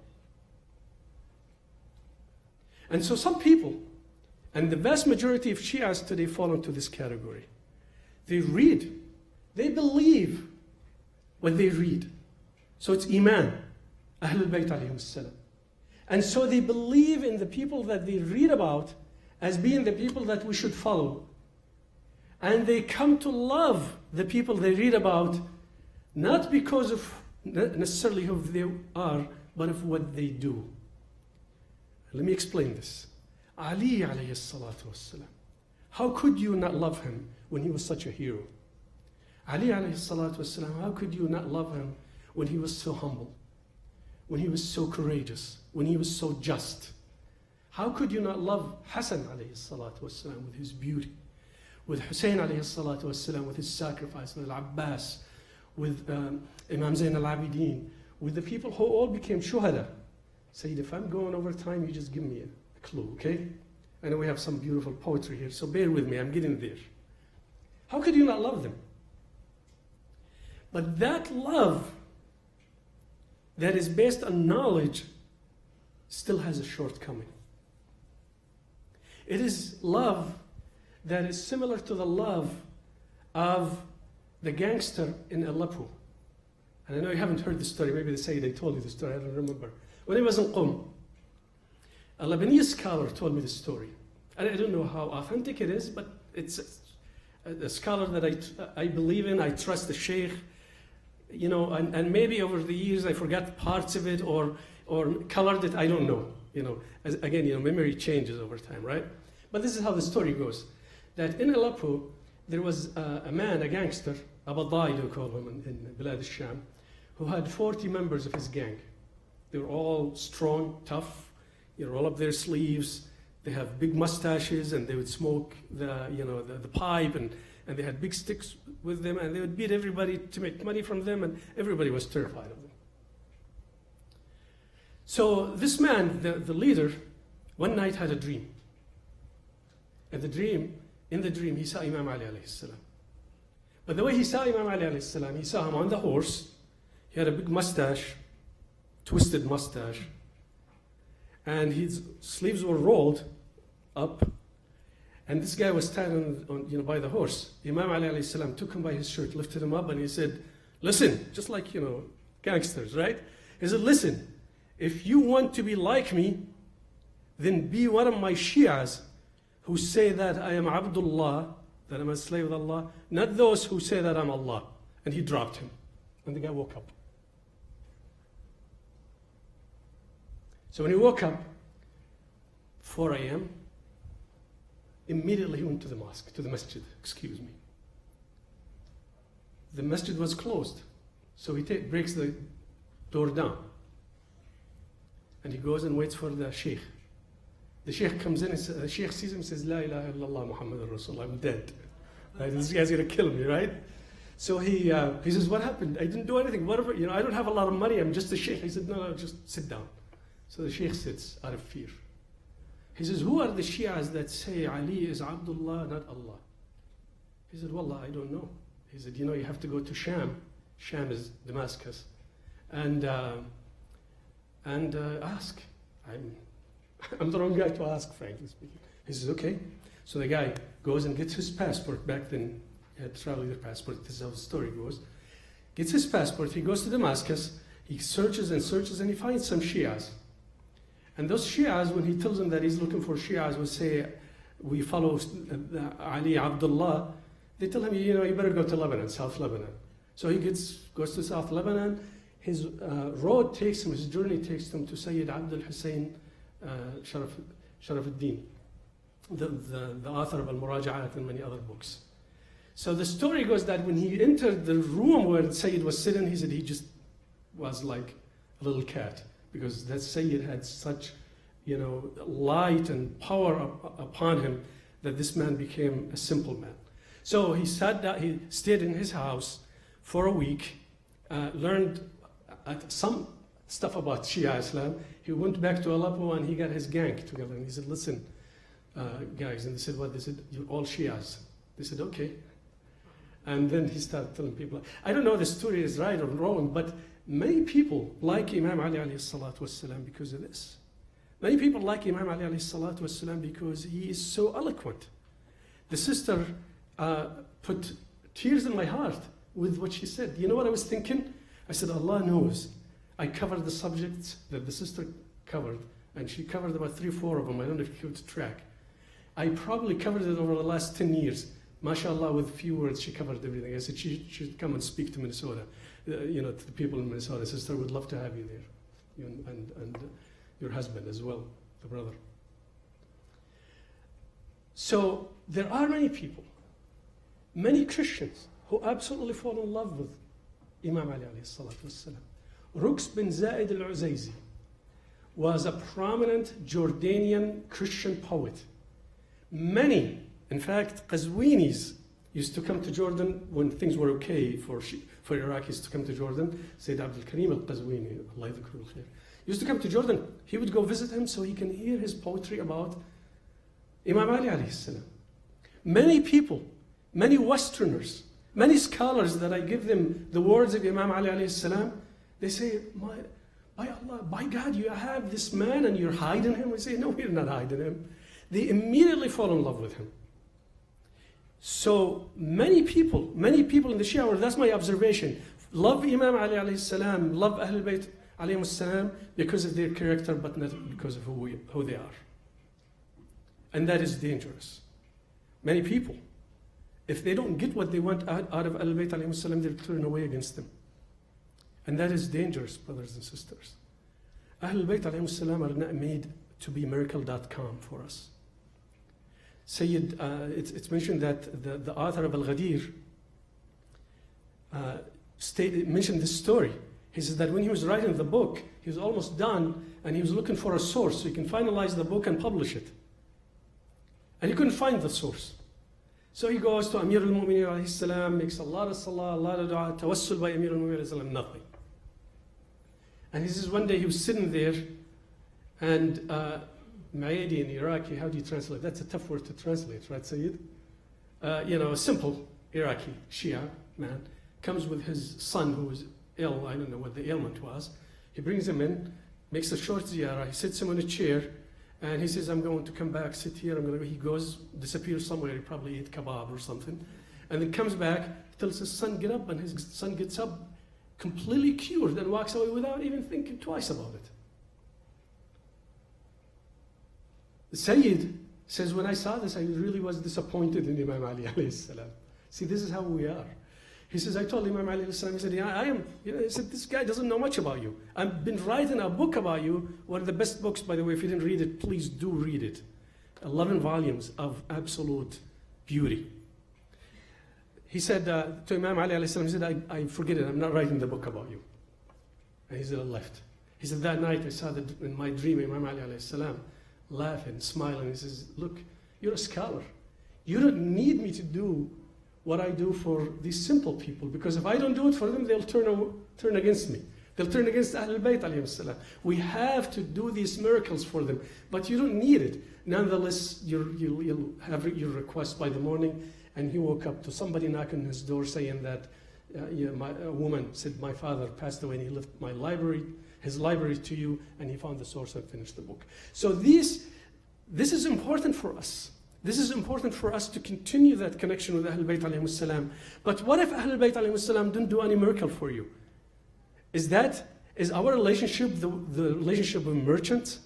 S5: And so some people, and the vast majority of Shias today fall into this category. They read, they believe what they read. So it's Iman, Ahlul Bayt alayhim salam. And so they believe in the people that they read about as being the people that we should follow. And they come to love the people they read about, not because of necessarily who they are, but of what they do. Let me explain this. Ali alayhi salatu wassalam. How could you not love him when he was such a hero? Ali alayhi salatu wassalam, how could you not love him when he was so humble, when he was so courageous, when he was so just? How could you not love Hassan alayhi salatu wassalam with his beauty, with Hussein alayhi salatu wassalam with his sacrifice, with Al-Abbas, with Imam Zayn al-Abidin, with the people who all became shuhada? Sayyid, if I'm going over time, you just give me a clue, okay? I know we have some beautiful poetry here, so bear with me, I'm getting there. How could you not love them? But that love that is based on knowledge still has a shortcoming. It is love that is similar to the love of the gangster in Aleppo. And I know you haven't heard the story, maybe they say they told you the story, I don't remember. When he was in Qum, a Lebanese scholar told me the story. And I don't know how authentic it is, but it's a scholar that I believe in, I trust the sheikh, you know, and maybe over the years I forgot parts of it or colored it, I don't know. You know, again, you know, memory changes over time, right? But this is how the story goes. That in Aleppo, there was a man, a gangster, Abadai, they call him in Bilad al-Sham, who had 40 members of his gang. They were all strong, tough, you know, roll up their sleeves. They have big mustaches, and they would smoke the pipe, and they had big sticks with them, and they would beat everybody to make money from them, and everybody was terrified of them. So this man, the leader, one night had a dream. And in the dream, he saw Imam Ali alayhi salam. But the way he saw Imam Ali alayhi salam, he saw him on the horse. He had a big mustache, twisted mustache, and his sleeves were rolled up. And this guy was standing on by the horse. Imam Ali alayhi salam took him by his shirt, lifted him up, and he said, "Listen," just like gangsters, right? He said, "Listen, if you want to be like me, then be one of my Shias who say that I am Abdullah, that I'm a slave of Allah, not those who say that I'm Allah." And he dropped him. And the guy woke up. So when he woke up, 4 a.m., immediately he went to the mosque, to the masjid, excuse me. The masjid was closed. So he breaks the door down. And he goes and waits for the sheikh. The sheikh comes in, and the sheikh sees him and says, "La ilaha illallah Muhammadur Rasulullah, I'm dead. Right? This guy's going to kill me, right?" So he says, "What happened? I didn't do anything. Whatever, I don't have a lot of money. I'm just a sheikh." He said, No, just sit down." So the sheikh sits out of fear. He says, "Who are the Shias that say Ali is Abdullah, not Allah?" He said, "Wallah, I don't know." He said, "You have to go to Sham. Sham is Damascus. And ask. I'm the wrong guy to ask, frankly speaking." He says, "Okay." So the guy goes and gets his passport. Back then, he had to travel with a passport. This is how the story goes. Gets his passport. He goes to Damascus. He searches and searches, and he finds some Shias. And those Shias, when he tells them that he's looking for Shias, will say, "We follow Ali Abdullah." They tell him, "You better go to Lebanon, South Lebanon." So he goes to South Lebanon. His road takes him, his journey takes him to Sayyid Abdul Hussein Sharaf al-Din, the author of Al-Muraja'at and many other books. So the story goes that when he entered the room where Sayyid was sitting, he said he just was like a little cat, because that Sayyid had such, light and power upon him that this man became a simple man. So he sat down, he stayed in his house for a week, learned some stuff about Shia Islam. He went back to Aleppo and he got his gang together and he said, "Listen, guys," and they said, "What?" They said, "You're all Shias." They said, "Okay." And then he started telling people, I don't know if the story is right or wrong, but many people like Imam Ali alayhi salatu wasalam because of this. Many people like Imam Ali alayhi salatu wasalam because he is so eloquent. The sister put tears in my heart with what she said. You know what I was thinking? I said, Allah knows. I covered the subjects that the sister covered, and she covered about 3 or 4 of them. I don't know if you kept track. I probably covered it over the last 10 years. MashaAllah, with few words, she covered everything. I said she should come and speak to Minnesota, to the people in Minnesota. Sister, we'd love to have you there, you and your husband as well, the brother. So there are many people, many Christians, who absolutely fall in love with Imam Ali alayhi salatu wassalam. Ruks bin Zaid al-Uzayzi was a prominent Jordanian Christian poet. Many, in fact, Qazwinis used to come to Jordan when things were okay for Iraqis to come to Jordan. Sayyid Abdul Karim al-Qazwini, Allah yadhkuru al-khair, used to come to Jordan. He would go visit him so he can hear his poetry about Imam Ali alayhi salam. Many people, many Westerners, many scholars that I give them the words of Imam Ali alayhi salam, they say, by Allah, by God, you have this man and you're hiding him. We say, no, we're not hiding him. They immediately fall in love with him. So many people in the Shia world, that's my observation, love Imam Ali alayhi salam, love Ahlul Bayt alayhi salam because of their character, but not because of who they are. And that is dangerous. Many people, if they don't get what they want out of Ahlul Bayt alayhi salam, they'll turn away against them. And that is dangerous, brothers and sisters. Ahlul Bayt alayhi salam are not made to be miracle.com for us. Sayyid, it's mentioned that the author of Al-Ghadir mentioned this story. He says that when he was writing the book, he was almost done, and he was looking for a source so he can finalize the book and publish it. And he couldn't find the source. So he goes to Amir al-Mu'mineen alayhi salam, makes a lot of salah, a lot of dua, tawassul by Amir al-Mu'mineen alayhi salam, nothing. And he says one day he was sitting there, and Ma'adi in Iraqi, how do you translate? That's a tough word to translate, right, Sayyid? A simple Iraqi Shia man comes with his son who was ill. I don't know what the ailment was. He brings him in, makes a short ziyarah. He sits him on a chair, and he says, I'm going to come back, sit here. He goes, disappears somewhere. He probably ate kebab or something. And then comes back, tells his son, get up. And his son gets up, completely cured, and walks away without even thinking twice about it. The Sayyid says, when I saw this, I really was disappointed in Imam Ali alayhi salam. See, this is how we are. He says, I told Imam Ali alayhi salam, he said, yeah, I am. He said, this guy doesn't know much about you. I've been writing a book about you, one of the best books, by the way. If you didn't read it, please do read it. 11 volumes of absolute beauty. He said to Imam Ali alayhi salam, he said, I forget it, I'm not writing the book about you. And he said, I left. He said, that night I saw in my dream Imam Ali alayhi salam laughing, smiling. He says, look, you're a scholar. You don't need me to do what I do for these simple people, because if I don't do it for them, they'll turn against me. They'll turn against Ahlul Bayt alayhim salam. We have to do these miracles for them, but you don't need it. Nonetheless, you'll have your request by the morning, and he woke up to somebody knocking on his door saying that a woman said, my father passed away and he left his library to you, and he found the source and finished the book. So this is important for us. This is important for us to continue that connection with Ahlul Bayt alayhim salam. But what if Ahlul Bayt alayhim salam didn't do any miracle for you? Is our relationship the relationship of merchants?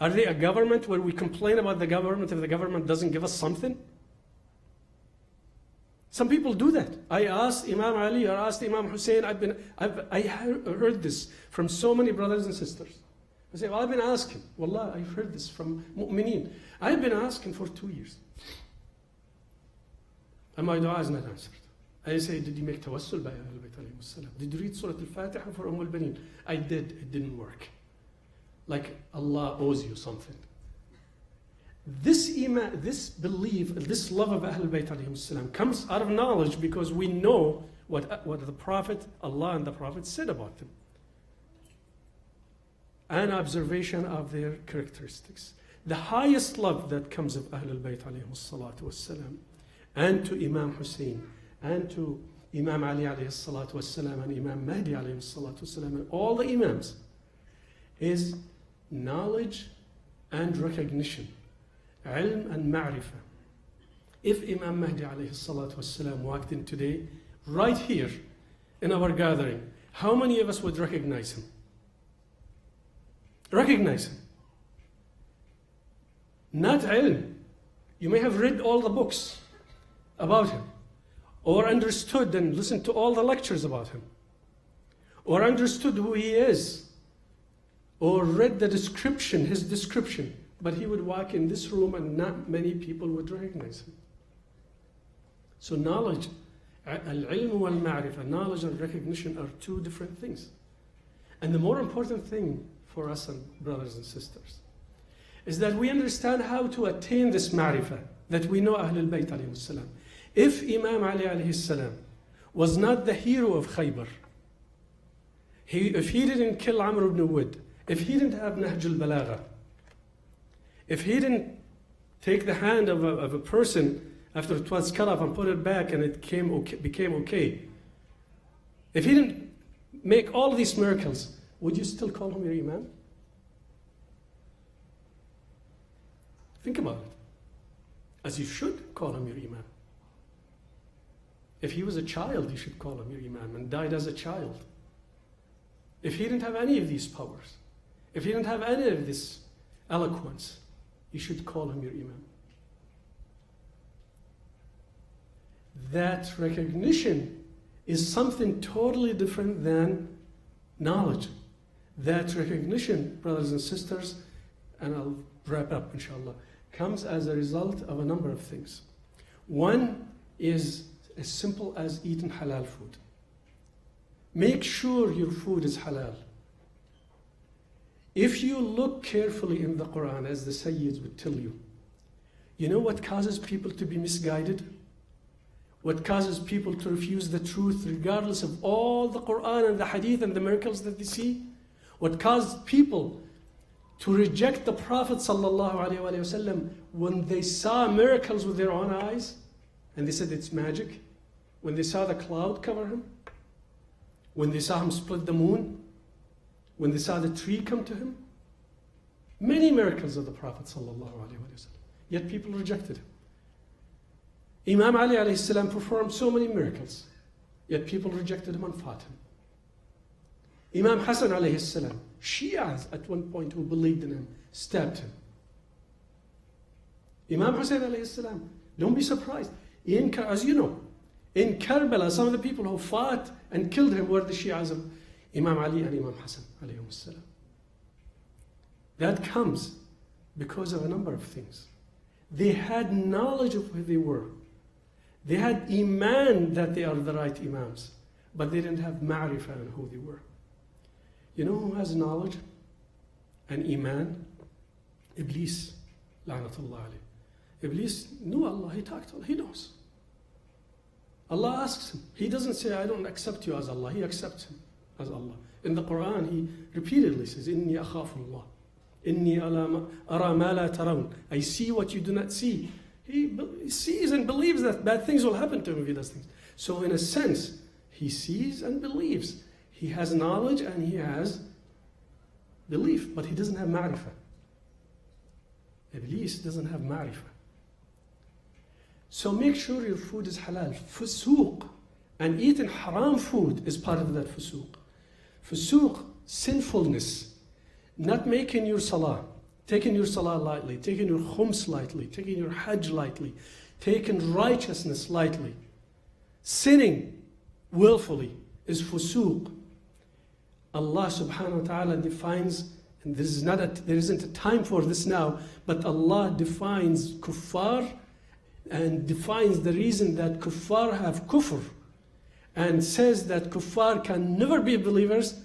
S5: Are they a government where we complain about the government if the government doesn't give us something? Some people do that. I asked Imam Ali, I asked Imam Hussein, I heard this from so many brothers and sisters. I say, well, I've been asking. Wallah, I've heard this from mu'mineen. I've been asking for 2 years. And my dua is not answered. I say, did you make tawassul by Ahlul Bayt alayhim salam? Did you read Surah Al-Fatiha for Al-Baneen? I did. It didn't work. Like Allah owes you something. This iman, this belief, this love of Ahlul Bayt alayhim salam comes out of knowledge because we know what the Prophet, Allah and the Prophet said about them. An observation of their characteristics. The highest love that comes of Ahlul Bayt alayhim salatu wassalam, and to Imam Hussein, and to Imam Ali alayhi salatu wassalam, and Imam Mahdi alayhi salatu wassalam, and all the Imams, is knowledge and recognition, ilm and ma'rifah. If Imam Mahdi alayhi salatu wassalam walked in today, right here in our gathering, how many of us would recognize him? Recognize him. Not ilm. You may have read all the books about him, or understood and listened to all the lectures about him, or understood who he is, or read the description, his description, but he would walk in this room and not many people would recognize him. So knowledge, al-ilm wal-ma'rifah, knowledge and recognition are two different things. And the more important thing for us, and brothers and sisters, is that we understand how to attain this ma'rifah, that we know Ahlul Bayt alayhi salam. If Imam Ali alayhi salam was not the hero of Khaybar, if he didn't kill Amr ibn Wud, if he didn't have Nahj al-Balagha, if he didn't take the hand of a person after it was cut off and put it back and it became okay, if he didn't make all these miracles, would you still call him your Imam? Think about it. As you should call him your Imam. If he was a child, you should call him your Imam and died as a child. If he didn't have any of these powers, if he didn't have any of this eloquence, you should call him your Imam. That recognition is something totally different than knowledge. That recognition, brothers and sisters, and I'll wrap up inshallah, comes as a result of a number of things. One is as simple as eating halal food. Make sure your food is halal. If you look carefully in the Quran, as the Sayyids would tell you, you know what causes people to be misguided? What causes people to refuse the truth regardless of all the Quran and the Hadith and the miracles that they see? What caused people to reject the Prophet ﷺ when they saw miracles with their own eyes and they said it's magic? When they saw the cloud cover him? When they saw him split the moon? When they saw the tree come to him? Many miracles of the Prophet ﷺ. Yet people rejected him. Imam Ali alayhi salam performed so many miracles, yet people rejected him and fought him. Imam Hassan alayhi salam, Shias at one point who believed in him, stabbed him. Imam Hussein alayhi salam, don't be surprised. As you know, in Karbala, some of the people who fought and killed him were the Shias of Imam Ali and Imam Hassan alayhi salam. That comes because of a number of things. They had knowledge of who they were. They had iman that they are the right imams, but they didn't have ma'rifah on who they were. You know who has knowledge and iman? Iblis, la'natullah alayh. Iblis knew Allah, he talked to Allah, he knows. Allah asks him. He doesn't say, I don't accept you as Allah. He accepts him as Allah. In the Quran, he repeatedly says, Inni akhafullah. Inni ara ma la tarawun. I see what you do not see. He sees and believes that bad things will happen to him if he does things. So in a sense, he sees and believes. He has knowledge and he has belief, but he doesn't have ma'rifah. Iblis doesn't have ma'rifah. So make sure your food is halal. Fusuq, and eating haram food is part of that fusuq. Fusuq, sinfulness, not making your salah, taking your salah lightly, taking your khums lightly, taking your hajj lightly, taking righteousness lightly. Sinning willfully is fusuq. Allah subhanahu wa ta'ala defines, and there isn't a time for this now, but Allah defines kuffar and defines the reason that kuffar have kufr and says that kuffar can never be believers.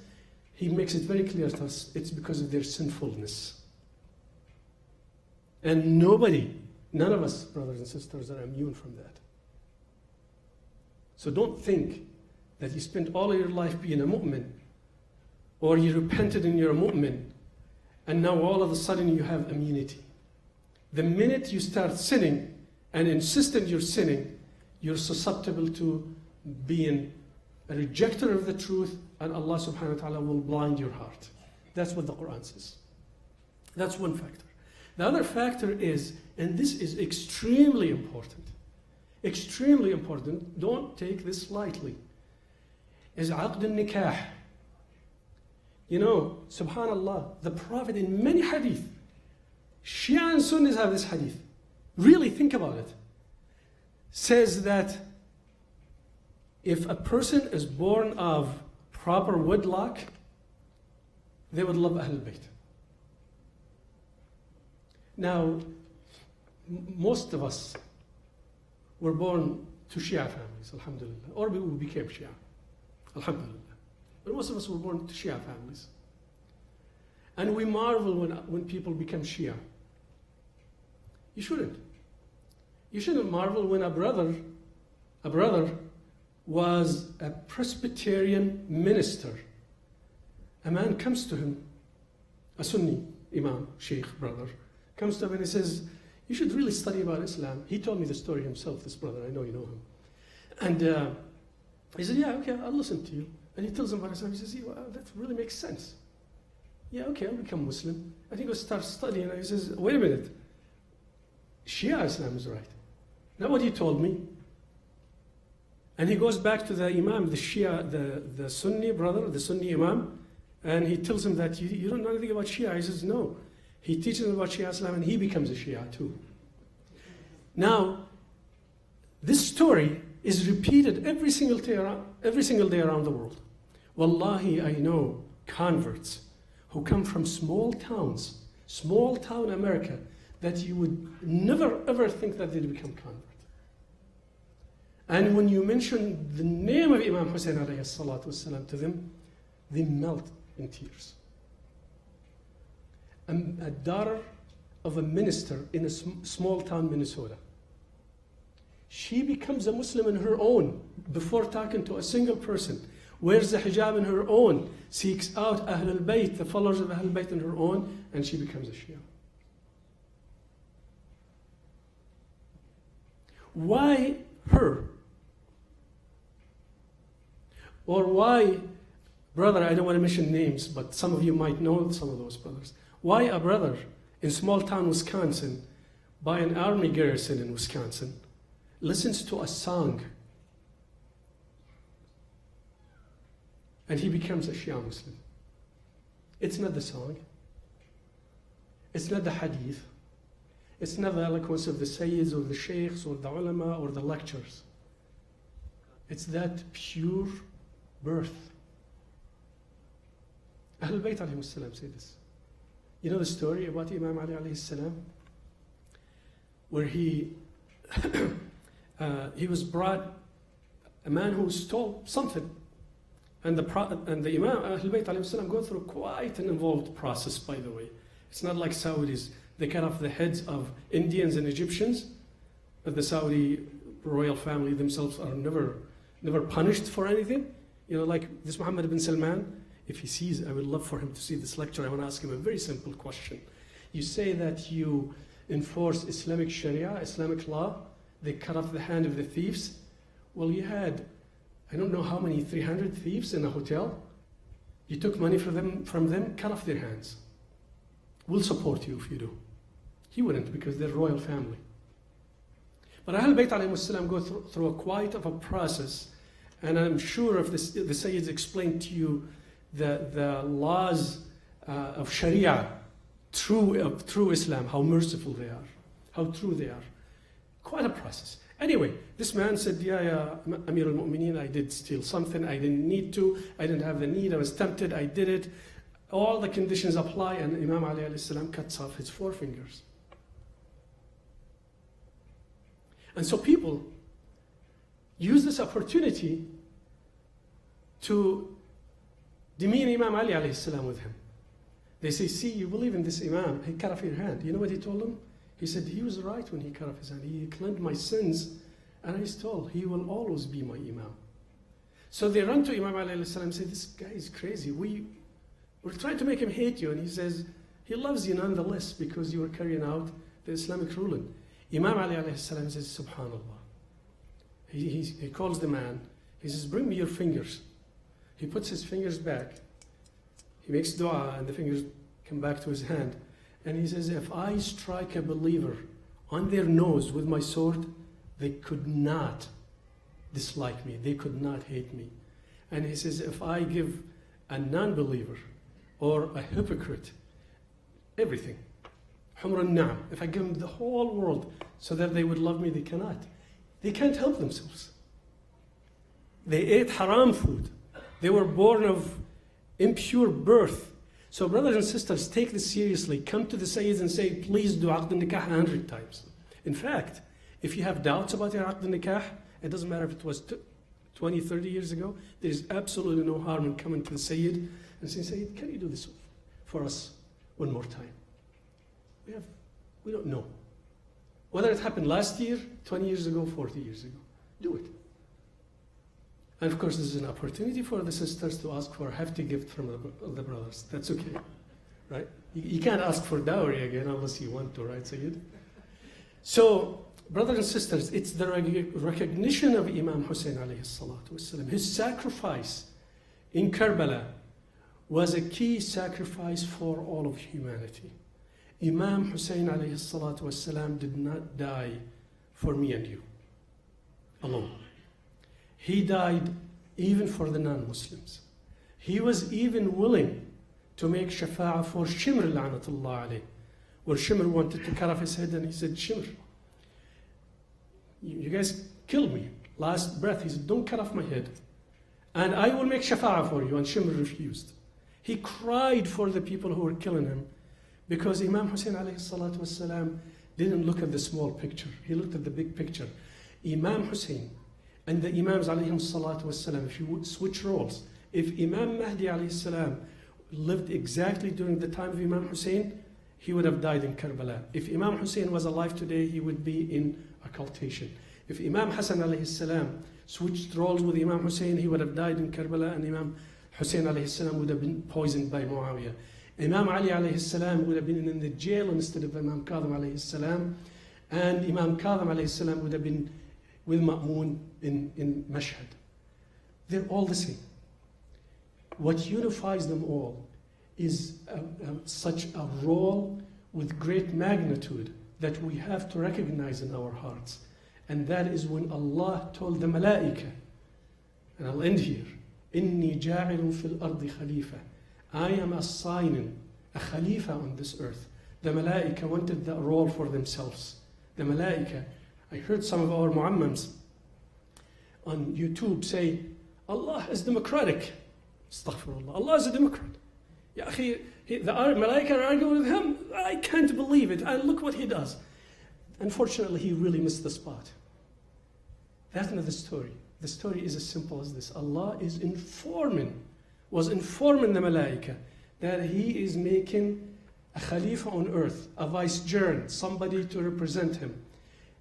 S5: He makes it very clear to us, it's because of their sinfulness. And none of us, brothers and sisters, are immune from that. So don't think that you spent all of your life being a mu'min, or you repented and you're a mu'min, and now all of a sudden you have immunity. The minute you start sinning and insistent you're sinning, you're susceptible to being a rejecter of the truth, and Allah subhanahu wa ta'ala will blind your heart. That's what the Quran says. That's one factor. The other factor is, and this is extremely important, don't take this lightly, is aqd al-nikah. You know, subhanallah, the Prophet in many hadith, Shia and Sunnis have this hadith. really think about it, says that if a person is born of proper wedlock, they would love Ahlul Bayt. Now, most of us were born to Shia families, alhamdulillah, or we became Shia, alhamdulillah. But most of us were born to Shia families. And we marvel when people become Shia. You shouldn't. You shouldn't marvel when a brother was a Presbyterian minister. A man comes to him, a Sunni Imam, Sheikh, brother, comes to him and he says, you should really study about Islam. He told me the story himself, this brother, I know you know him. And he said, yeah, okay, I'll listen to you. And he tells him about Islam. He says, yeah, well, that really makes sense. Yeah, okay, I'll become Muslim. And he goes, start studying. And he says, wait a minute. Shia Islam is right. Not what he told me. And he goes back to the Imam, the Shia, the Sunni brother, the Sunni Imam, and he tells him that you don't know anything about Shia. He says, no. He teaches him about Shia Islam and he becomes a Shia too. Now, this story is repeated every single day around the world. Wallahi, I know converts who come from small towns, small town America, that you would never ever think that they'd become convert. And when you mention the name of Imam Hussein alayhi salatu wasalam to them, they melt in tears. A daughter of a minister in a small town, Minnesota. She becomes a Muslim in her own before talking to a single person, wears the hijab in her own, seeks out Ahlul Bayt, the followers of Ahlul Bayt in her own, and she becomes a Shia. Why her? Or why, brother, I don't want to mention names, but some of you might know some of those brothers. Why a brother in small town Wisconsin, by an army garrison in Wisconsin, listens to a song and he becomes a Shia Muslim? It's not the song. It's not the hadith. It's not the eloquence of the Sayyids or the Sheikhs or the ulama or the lectures. It's that pure birth. Ahlul Bayt alayhi salam say this. You know the story about Imam Ali alayhi salam? Where he was brought, a man who stole something. And the Imam Ahlul Bayt alayhi salam go through quite an involved process, by the way. It's not like Saudis. They cut off the heads of Indians and Egyptians, but the Saudi royal family themselves are never punished for anything. You know, like this Muhammad ibn Salman, if he sees, I would love for him to see this lecture. I want to ask him a very simple question. You say that you enforce Islamic Sharia, Islamic law, they cut off the hand of the thieves. Well, you had, I don't know how many, 300 thieves in a hotel. You took money from them, cut off their hands. We'll support you if you do. He wouldn't, because they're royal family. But Ahlul Bayt alayhi salam go through a quite of a process, and I'm sure if the Sayyids explained to you the laws of Sharia, true Islam, how merciful they are, how true they are. Quite a process. Anyway, this man said, yeah, Amir al-Mu'mineen, I did steal something, I didn't need to, I didn't have the need, I was tempted, I did it. All the conditions apply, and Imam Ali alayhi salam cuts off his forefingers. And so people use this opportunity to demean Imam Ali alayhi salam with him. They say, see, you believe in this Imam, he cut off your hand. You know what he told them? He said, he was right when he cut off his hand. He cleansed my sins, and I stole. He will always be my Imam. So they run to Imam Ali alayhi salam and say, this guy is crazy. We're trying to make him hate you. And he says, he loves you nonetheless because you are carrying out the Islamic ruling. Imam Ali alayhi salam says, subhanallah. He calls the man. He says, bring me your fingers. He puts his fingers back. He makes dua and the fingers come back to his hand. And he says, if I strike a believer on their nose with my sword, they could not dislike me. They could not hate me. And he says, if I give a non-believer or a hypocrite everything, حمر النعم. If I give them the whole world so that they would love me, they cannot. They can't help themselves. They ate haram food. They were born of impure birth. So brothers and sisters, take this seriously. Come to the Sayyids and say, please do Aqd al-Nikah 100 times. In fact, if you have doubts about your Aqd al-Nikah, it doesn't matter if it was 20, 30 years ago, there is absolutely no harm in coming to the Sayyid and saying, Sayyid, can you do this for us one more time? We don't know. Whether it happened last year, 20 years ago, 40 years ago, do it. And of course, this is an opportunity for the sisters to ask for a hefty gift from the brothers. That's okay, right? You can't ask for dowry again unless you want to, right, Sayyid? So, brothers and sisters, it's the recognition of Imam Hussein alayhi salatu wasalam. His sacrifice in Karbala was a key sacrifice for all of humanity. Imam Hussein alayhi salatu wasalam did not die for me and you alone. He died even for the non-Muslims. He was even willing to make shafa'ah for Shimr la'natullah alayh, where Shimr wanted to cut off his head and he said, Shimr, you guys killed me. Last breath, he said, don't cut off my head. And I will make shafa'ah for you. And Shimr refused. He cried for the people who were killing him because Imam Hussein alayhi salatu wasalam didn't look at the small picture. He looked at the big picture. Imam Hussein and the Imams alayhim salatu wasalam, if you would switch roles, if Imam Mahdi alayhi salam lived exactly during the time of Imam Hussein, he would have died in Karbala. If Imam Hussein was alive today, he would be in occultation. If Imam Hassan alayhi salam switched roles with Imam Hussein, he would have died in Karbala, and Imam Hussein alayhi salam would have been poisoned by Muawiyah. Imam Ali alayhi salam would have been in the jail instead of Imam Kadhim alayhi salam, and Imam Kadhim alayhi salam would have been with Ma'mun in Mashhad. They're all the same. What unifies them all is such a role with great magnitude that we have to recognize in our hearts. And that is when Allah told the Malaika, and I'll end here, إِنِّي جَاعِلٌ فِي الْأَرْضِ خَلِيفَةً. I am assigning a Khalifa on this earth. The Malaika wanted that role for themselves. The Malaika, I heard some of our Muammams on YouTube say, Allah is democratic. Astaghfirullah. Allah is a Democrat. Ya akhi, the Malaika are arguing with him. I can't believe it. And look what he does. Unfortunately, he really missed the spot. That's not the story. The story is as simple as this. Allah is was informing the Malaika that He is making a Khalifa on earth, a vicegerent, somebody to represent Him.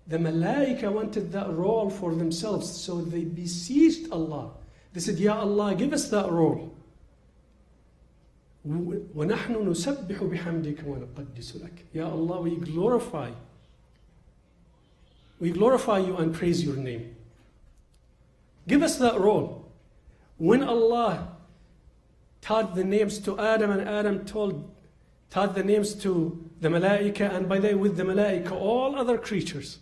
S5: The Malaika wanted that role for themselves, so they beseeched Allah. They said, Ya Allah, give us that role. وَنَحْنُ نُسَبِّحُ بِحَمْدِكَ وَنُقَدِّسُ لَكَ. Ya Allah, we glorify you and praise your name. Give us that role. When Allah taught the names to Adam, and Adam taught the names to the Malaika, and by the way, with the Malaika, all other creatures,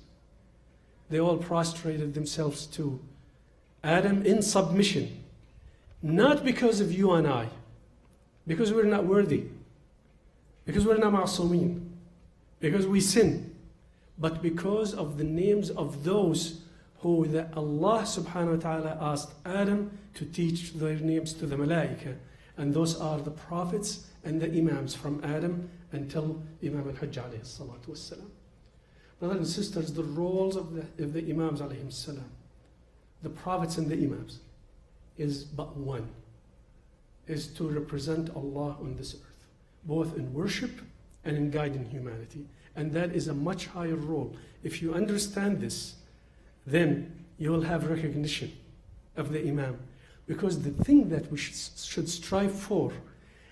S5: they all prostrated themselves to Adam in submission. Not because of you and I, because we're not worthy, because we're not ma'asumeen, because we sin, but because of the names of those who Allah subhanahu wa ta'ala asked Adam to teach their names to the Malaika. And those are the prophets and the Imams from Adam until Imam al-Hajj alayhi salatu wassalam. Brothers and sisters, the roles of the Imams alayhi salam, the prophets and the Imams, is but one, is to represent Allah on this earth, both in worship and in guiding humanity. And that is a much higher role. If you understand this, then you will have recognition of the Imam. Because the thing that we should strive for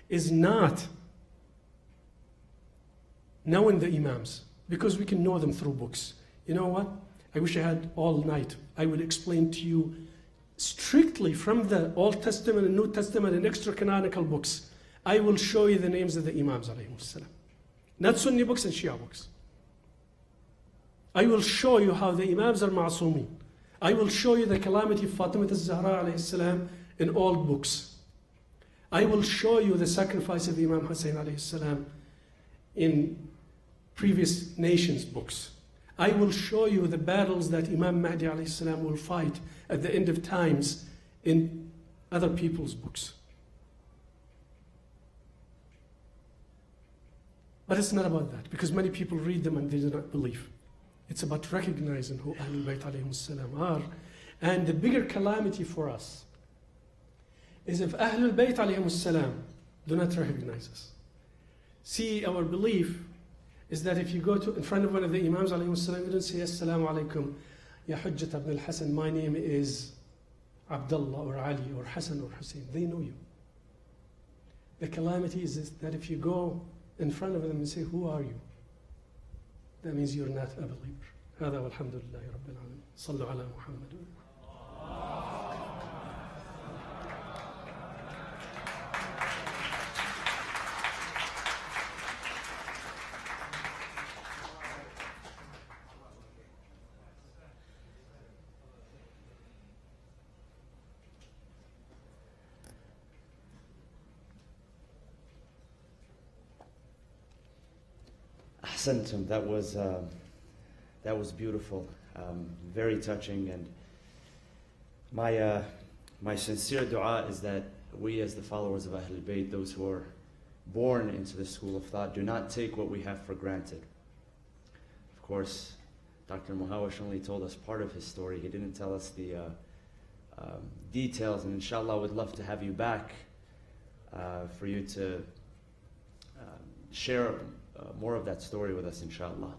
S5: is not knowing the Imams, because we can know them through books. You know what? I wish I had all night. I would explain to you strictly from the Old Testament and New Testament and extra canonical books. I will show you the names of the Imams alayhim salam. Not Sunni books and Shia books. I will show you how the Imams are ma'asumeen. I will show you the calamity of Fatimah al-Zahra alayhi salam in old books. I will show you the sacrifice of Imam Hussein alayhi salam in previous nations' books. I will show you the battles that Imam Mahdi alayhi salam will fight at the end of times in other people's books. But it's not about that, because many people read them and they do not believe. It's about recognizing who Ahlul Bayt alayhim salam are. And the bigger calamity for us is if Ahlul Bayt alayhim salam do not recognize us. See, our belief is that if you go in front of one of the Imams alayhim salam, you don't say, Assalamu alaikum, Ya Hujjat ibn al-Hasan, my name is Abdullah or Ali or Hassan or Hussein. They know you. The calamity is that if you go in front of them and say, who are you? That means you're not a believer. هذا والحمد لله رب العالمين. صلوا على محمد.
S2: Ahsantum, that was beautiful, very touching, and my sincere dua is that we as the followers of Ahlul Bayt, those who are born into the school of thought, do not take what we have for granted. Of course, Dr. Muhawash only told us part of his story. He didn't tell us the details, and inshallah would love to have you back for you to share more of that story with us, inshallah.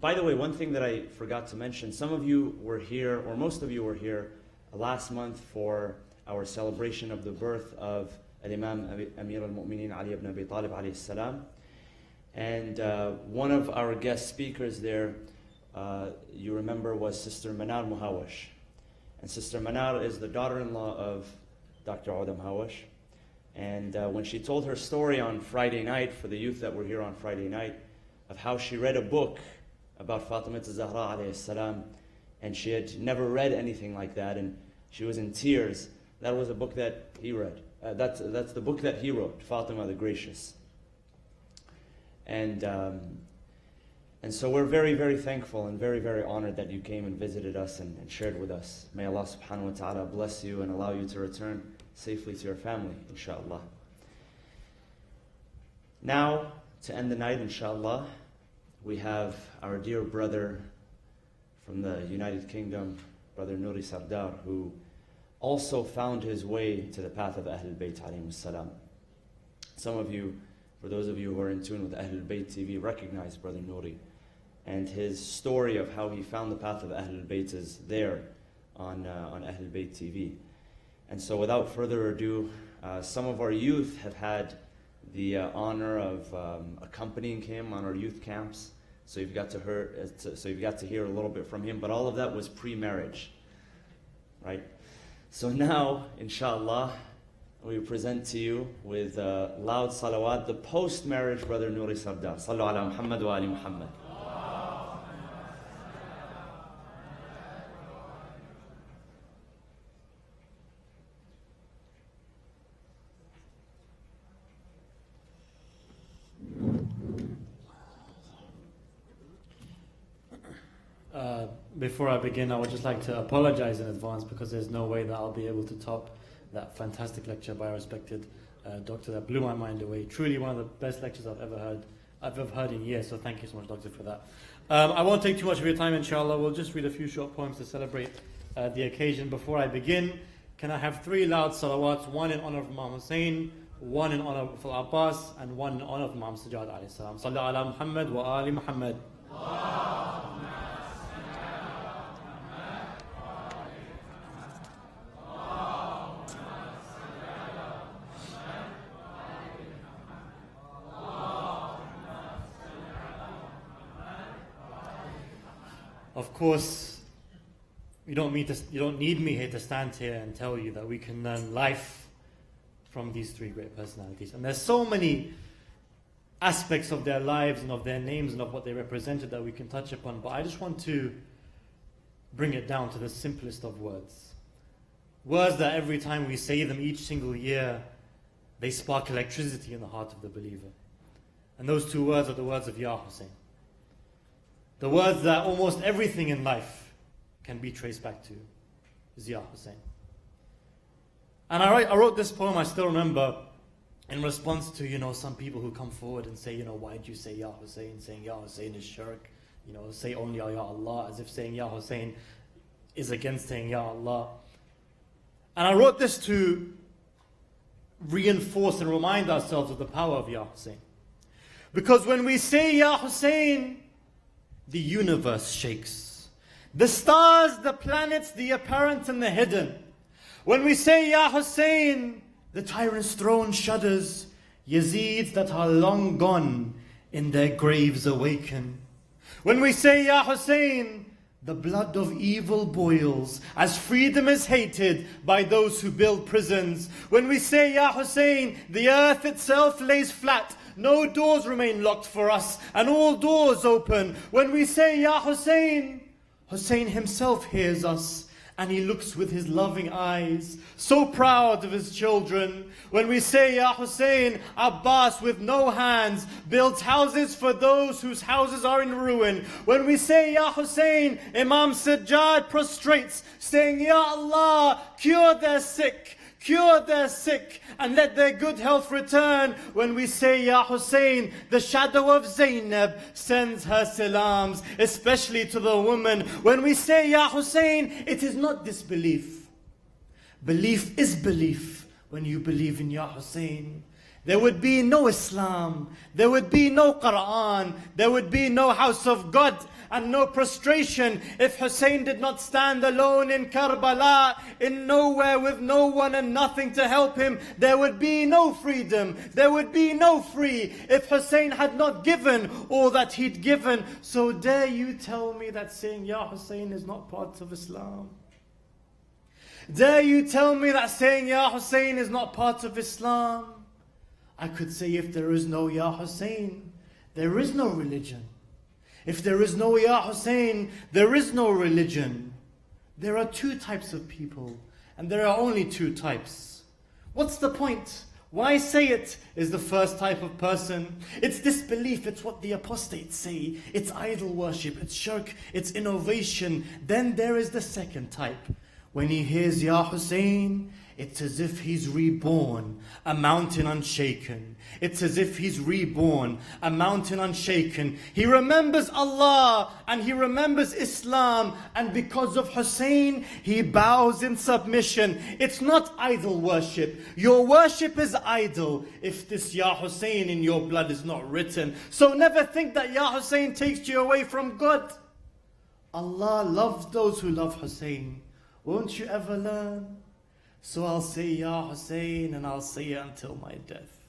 S2: By the way, one thing that I forgot to mention, some of you were here, or most of you were here last month for our celebration of the birth of Imam Amir al-Mu'mineen Ali ibn Abi Talib alayhi salam. And one of our guest speakers there, you remember, was Sister Manar Muhawash. And Sister Manar is the daughter-in-law of Dr. Oda Muhawash. And when she told her story on Friday night, for the youth that were here on Friday night, of how she read a book about Fatima Zahra alayhi salam, and she had never read anything like that, and she was in tears. That was a book that he read. That's the book that he wrote, Fatima the Gracious. And so we're very, very thankful and very, very honored that you came and visited us and shared with us. May Allah subhanahu wa ta'ala bless you and allow you to return safely to your family, inshallah. Now, to end the night, inshallah, we have our dear brother from the United Kingdom, Brother Nuri Sardar, who also found his way to the path of Ahlul Bayt alayhim salam. Some of you, for those of you who are in tune with Ahlul Bayt TV, recognize Brother Nuri. And his story of how he found the path of Ahlul Bayt is there on Ahlul Bayt TV. And so without further ado, some of our youth have had the honor of accompanying him on our youth camps. So you've got to hear a little bit from him, but all of that was pre-marriage, right? So now, inshallah, we present to you with loud salawat the post-marriage Brother Nuri Sardar. Sallu ala Muhammad wa ali Muhammad.
S6: Before I begin, I would just like to apologize in advance because there's no way that I'll be able to top that fantastic lecture by our respected doctor that blew my mind away. Truly one of the best lectures I've ever heard in years, so thank you so much, doctor, for that. I won't take too much of your time, inshallah. We'll just read a few short poems to celebrate the occasion. Before I begin, can I have 3 loud salawats, one in honor of Imam Hussein, one in honor of Al-Abbas, and one in honor of Imam Sajjad alayhi salam. Sallu ala Muhammad wa ali Muhammad. Of course, you don't need me here to stand here and tell you that we can learn life from these 3 great personalities. And there's so many aspects of their lives and of their names and of what they represented that we can touch upon, but I just want to bring it down to the simplest of words. Words that every time we say them each single year, they spark electricity in the heart of the believer. And those two words are the words of Ya Hussein. The words that almost everything in life can be traced back to is Ya Hussein. And I wrote this poem, I still remember, in response to, some people who come forward and say, why did you say Ya Hussein? Saying Ya Hussein is shirk. Say only Ya Allah, as if saying Ya Hussein is against saying Ya Allah. And I wrote this to reinforce and remind ourselves of the power of Ya Hussein. Because when we say Ya Hussein, the universe shakes. The stars, the planets, the apparent and the hidden. When we say Ya Hussein, the tyrant's throne shudders. Yazids that are long gone in their graves awaken. When we say Ya Hussein, the blood of evil boils as freedom is hated by those who build prisons. When we say Ya Hussein, the earth itself lays flat. No doors remain locked for us and all doors open. When we say Ya Hussein, Hussein himself hears us. And he looks with his loving eyes, so proud of his children. When we say Ya Hussein, Abbas with no hands builds houses for those whose houses are in ruin. When we say Ya Hussein, Imam Sajjad prostrates, saying Ya Allah, cure their sick, and let their good health return. When we say Ya Hussein, the shadow of Zainab sends her salams, especially to the woman. When we say Ya Hussein, it is not disbelief. Belief is belief when you believe in Ya Hussein. There would be no Islam, there would be no Quran, there would be no house of God and no prostration if Hussein did not stand alone in Karbala, in nowhere with no one and nothing to help him. There would be no freedom, there would be no free if Hussein had not given all that he'd given. So dare you tell me that saying Ya Hussein is not part of Islam? Dare you tell me that saying Ya Hussein is not part of Islam? I could say if there is no Ya Hussein, there is no religion. If there is no Ya Hussein, there is no religion. There are two types of people, and there are only two types. What's the point? Why say it is the first type of person? It's disbelief, it's what the apostates say. It's idol worship, it's shirk, it's innovation. Then there is the second type. When he hears Ya Hussein, it's as if he's reborn, a mountain unshaken. It's as if he's reborn, a mountain unshaken. He remembers Allah and he remembers Islam, and because of Hussein, he bows in submission. It's not idol worship. Your worship is idol if this Ya Hussein in your blood is not written. So never think that Ya Hussein takes you away from God. Allah loves those who love Hussein. Won't you ever learn? So I'll say Ya Hussein and I'll say it until my death.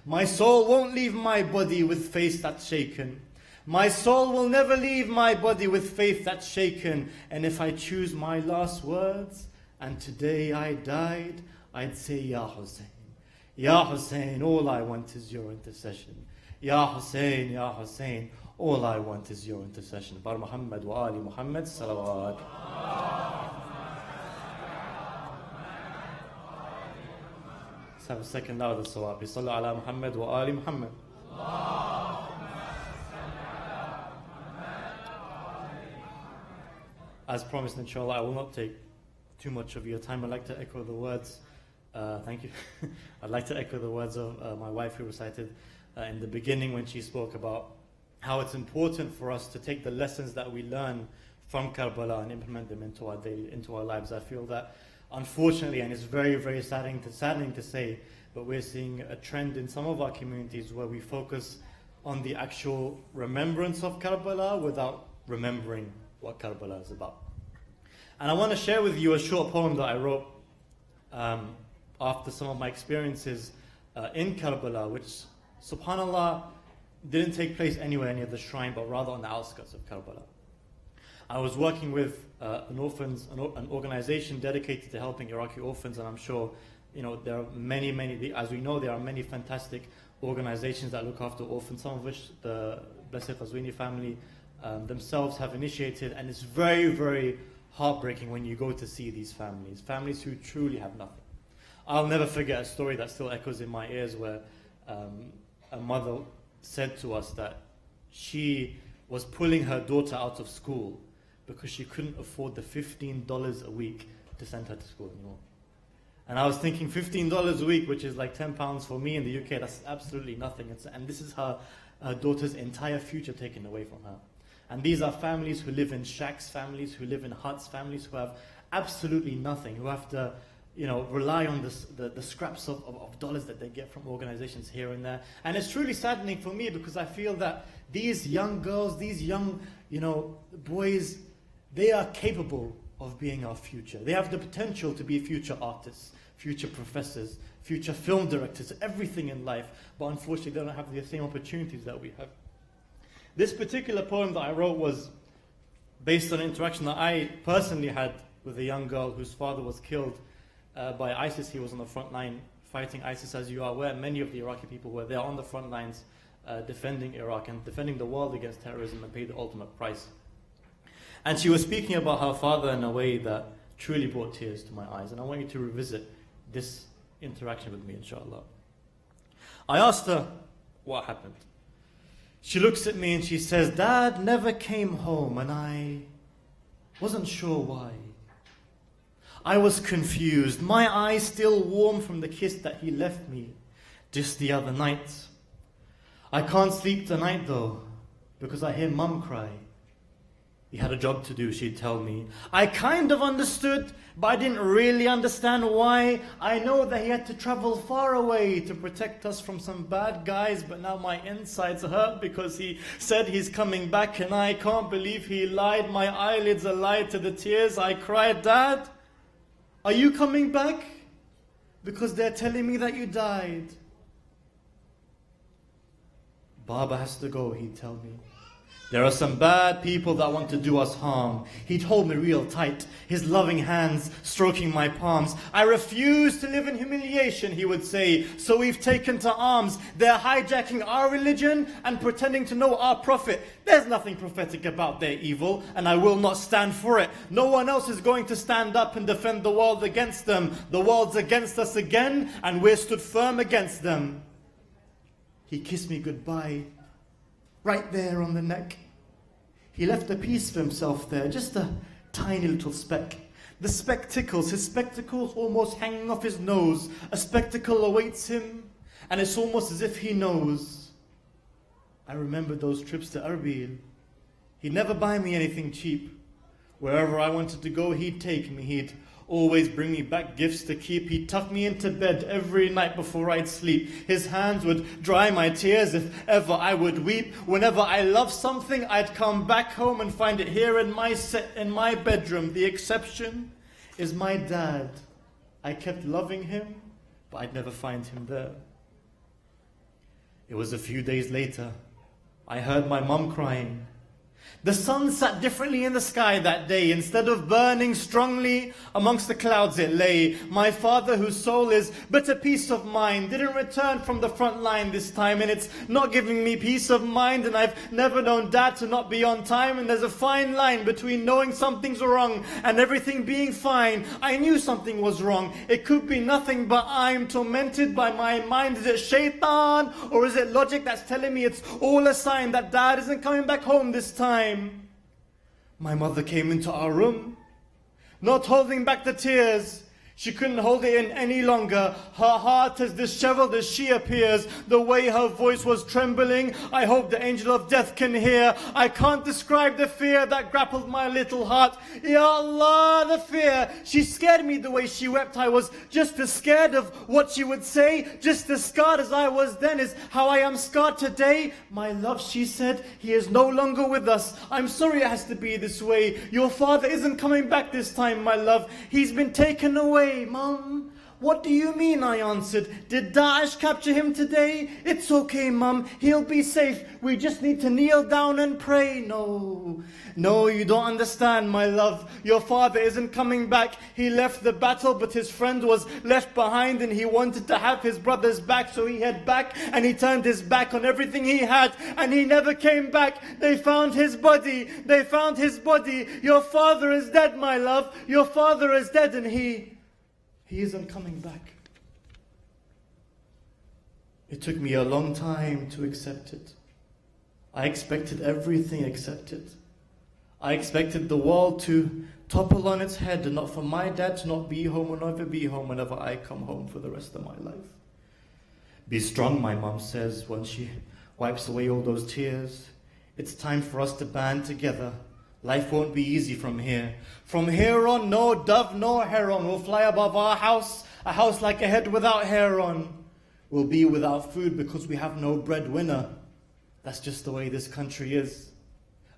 S6: My soul won't leave my body with face that's shaken. My soul will never leave my body with faith that's shaken. And if I choose my last words, and today I died, I'd say Ya Hussein. Ya Hussein, all I want is your intercession. Ya Hussein, all I want is your intercession. Bar Muhammad wa Ali Muhammad, salawat. Let's have a second louder salawat. Bisallu ala Muhammad wa Ali Muhammad. As promised, inshallah, I will not take too much of your time. I'd like to echo the words, thank you. I'd like to echo the words of my wife who recited in the beginning when she spoke about how it's important for us to take the lessons that we learn from Karbala and implement them into our lives. I feel that, unfortunately, and it's very, very saddening to say, but we're seeing a trend in some of our communities where we focus on the actual remembrance of Karbala without remembering what Karbala is about. And I want to share with you a short poem that I wrote after some of my experiences in Karbala, which, subhanAllah, didn't take place anywhere near the shrine, but rather on the outskirts of Karbala. I was working with an organization dedicated to helping Iraqi orphans, and I'm sure there are many, as we know, there are many fantastic organizations that look after orphans, some of which the Blessed Qazwini family themselves have initiated, and it's very, very heartbreaking when you go to see these families who truly have nothing. I'll never forget a story that still echoes in my ears where a mother said to us that she was pulling her daughter out of school because she couldn't afford the $15 a week to send her to school anymore. And I was thinking $15 a week, which is like £10 for me in the UK, that's absolutely nothing. And this is her daughter's entire future taken away from her. And these are families who live in shacks, families who live in huts, families who have absolutely nothing, who have to rely on the scraps of dollars that they get from organizations here and there. And it's truly saddening for me because I feel that these young girls, these young boys, they are capable of being our future. They have the potential to be future artists, future professors, future film directors, everything in life. But unfortunately, they don't have the same opportunities that we have. This particular poem that I wrote was based on an interaction that I personally had with a young girl whose father was killed by ISIS. He was on the front line fighting ISIS, as you are aware. Many of the Iraqi people were there on the front lines defending Iraq and defending the world against terrorism and paid the ultimate price. And she was speaking about her father in a way that truly brought tears to my eyes. And I want you to revisit this interaction with me, inshallah. I asked her what happened. She looks at me and she says, "Dad never came home and I wasn't sure why. I was confused, my eyes still warm from the kiss that he left me just the other night. I can't sleep tonight though, because I hear Mum cry. He had a job to do, she'd tell me. I kind of understood, but I didn't really understand why. I know that he had to travel far away to protect us from some bad guys, but now my insides hurt because he said he's coming back and I can't believe he lied. My eyelids are lied to the tears. I cried, Dad, are you coming back? Because they're telling me that you died. Baba has to go, he'd tell me. There are some bad people that want to do us harm. He'd hold me real tight, his loving hands stroking my palms. I refuse to live in humiliation, he would say, so we've taken to arms. They're hijacking our religion and pretending to know our prophet. There's nothing prophetic about their evil, and I will not stand for it. No one else is going to stand up and defend the world against them. The world's against us again, and we're stood firm against them. He kissed me goodbye, right there on the neck. He left a piece for himself there, just a tiny little speck. The spectacles, his spectacles almost hanging off his nose. A spectacle awaits him, and it's almost as if he knows. I remember those trips to Erbil. He'd never buy me anything cheap. Wherever I wanted to go, he'd take me. He'd always bring me back gifts to keep. He'd tuck me into bed every night before I'd sleep. His hands would dry my tears if ever I would weep. Whenever I loved something, I'd come back home and find it here in my bedroom. The exception is my dad. I kept loving him, but I'd never find him there. It was a few days later. I heard my mum crying. The sun sat differently in the sky that day. Instead of burning strongly, amongst the clouds it lay. My father, whose soul is but a peace of mind, didn't return from the front line this time, and it's not giving me peace of mind. And I've never known Dad to not be on time, and there's a fine line between knowing something's wrong and everything being fine. I knew something was wrong. It could be nothing, but I'm tormented by my mind. Is it shaitan, or is it logic that's telling me it's all a sign that Dad isn't coming back home this time? My mother came into our room, not holding back the tears. She couldn't hold it in any longer. Her heart as disheveled as she appears. The way her voice was trembling, I hope the angel of death can hear. I can't describe the fear that grappled my little heart. Ya Allah, the fear. She scared me the way she wept. I was just as scared of what she would say. Just as scarred as I was then is how I am scarred today. My love, she said, he is no longer with us. I'm sorry it has to be this way. Your father isn't coming back this time, my love. He's been taken away. Mum, what do you mean? I answered. Did Daesh capture him today? It's okay, Mum. He'll be safe. We just need to kneel down and pray. No, you don't understand, my love. Your father isn't coming back. He left the battle, but his friend was left behind, and he wanted to have his brother's back, so he headed back, and he turned his back on everything he had, and he never came back. They found his body. They found his body. Your father is dead, my love. Your father is dead, and he isn't coming back.
S7: It took me a long time to accept it. I expected everything except it. I expected the world to topple on its head and not for my dad to not be home or never be home whenever I come home for the rest of my life. Be strong, my mom says when she wipes away all those tears. It's time for us to band together. Life won't be easy from here. From here on, no dove, no heron will fly above our house, a house like a head without hair on. We'll be without food because we have no breadwinner. That's just the way this country is.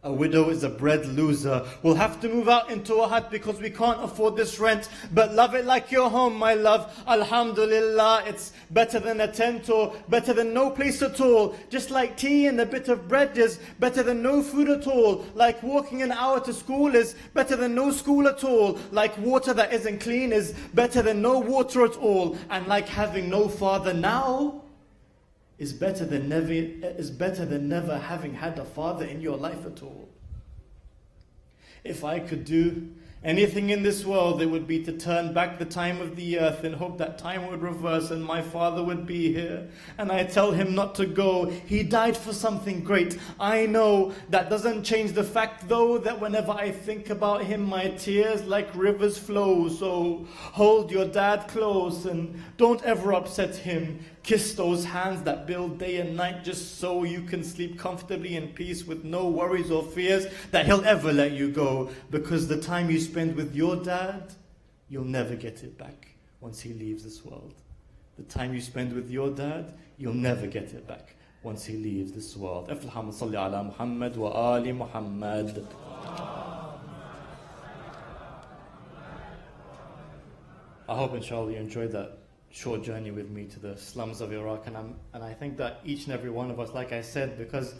S7: A widow is a bread loser. We'll have to move out into a hut because we can't afford this rent. But love it like your home, my love. Alhamdulillah, it's better than a tent or better than no place at all. Just like tea and a bit of bread is better than no food at all. Like walking an hour to school is better than no school at all. Like water that isn't clean is better than no water at all. And like having no father now is better than never having had a father in your life at all. If I could do anything in this world, it would be to turn back the time of the earth and hope that time would reverse and my father would be here. And I tell him not to go. He died for something great. I know that doesn't change the fact though that whenever I think about him, my tears like rivers flow. So hold your dad close and don't ever upset him. Kiss those hands that build day and night just so you can sleep comfortably in peace with no worries or fears that he'll ever let you go. Because the time you spend with your dad, you'll never get it back once he leaves this world. The time you spend with your dad, you'll never get it back once he leaves this world. Allahumma salli ala Muhammad wa ali Muhammad. I hope inshallah you enjoyed that short journey with me to the slums of Iraq, and I think that each and every one of us, like I said, because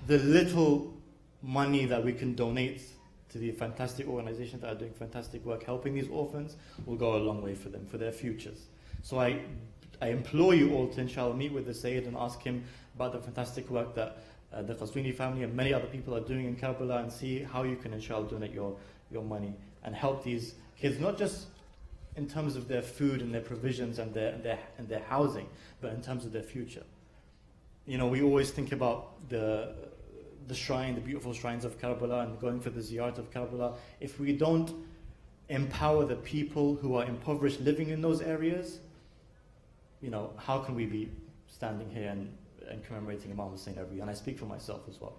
S7: the little money that we can donate to the fantastic organizations that are doing fantastic work helping these orphans will go a long way for them, for their futures. So I implore you all to inshallah meet with the Sayyid and ask him about the fantastic work that the Qaswini family and many other people are doing in Karbala, and see how you can inshallah donate your money and help these kids, not just in terms of their food and their provisions and their housing, but in terms of their future. You know, we always think about the shrine, the beautiful shrines of Karbala and going for the ziyarat of Karbala. If we don't empower the people who are impoverished living in those areas, you know, how can we be standing here and commemorating Imam Hussein every year? And I speak for myself as well.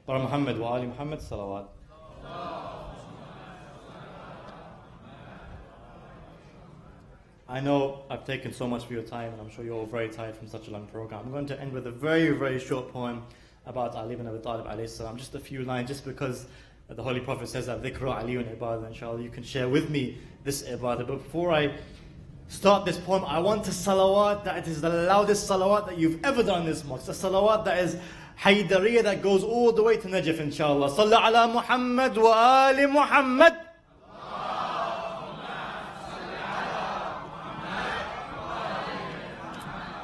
S7: Bara Muhammad wa ali Muhammad salawat. I know I've taken so much of your time, and I'm sure you're all very tired from such a long program. I'm going to end with a very, very short poem about Ali ibn Abi Talib alayhi salam. Just a few lines, just because the Holy Prophet says that dhikru aliyun ibadah. Inshallah, you can share with me this ibadah. But before I start this poem, I want a salawat that is the loudest salawat that you've ever done in this mosque. A salawat that is Haydariyah, that goes all the way to Najaf, inshallah. Sallu ala Muhammad wa ali Muhammad.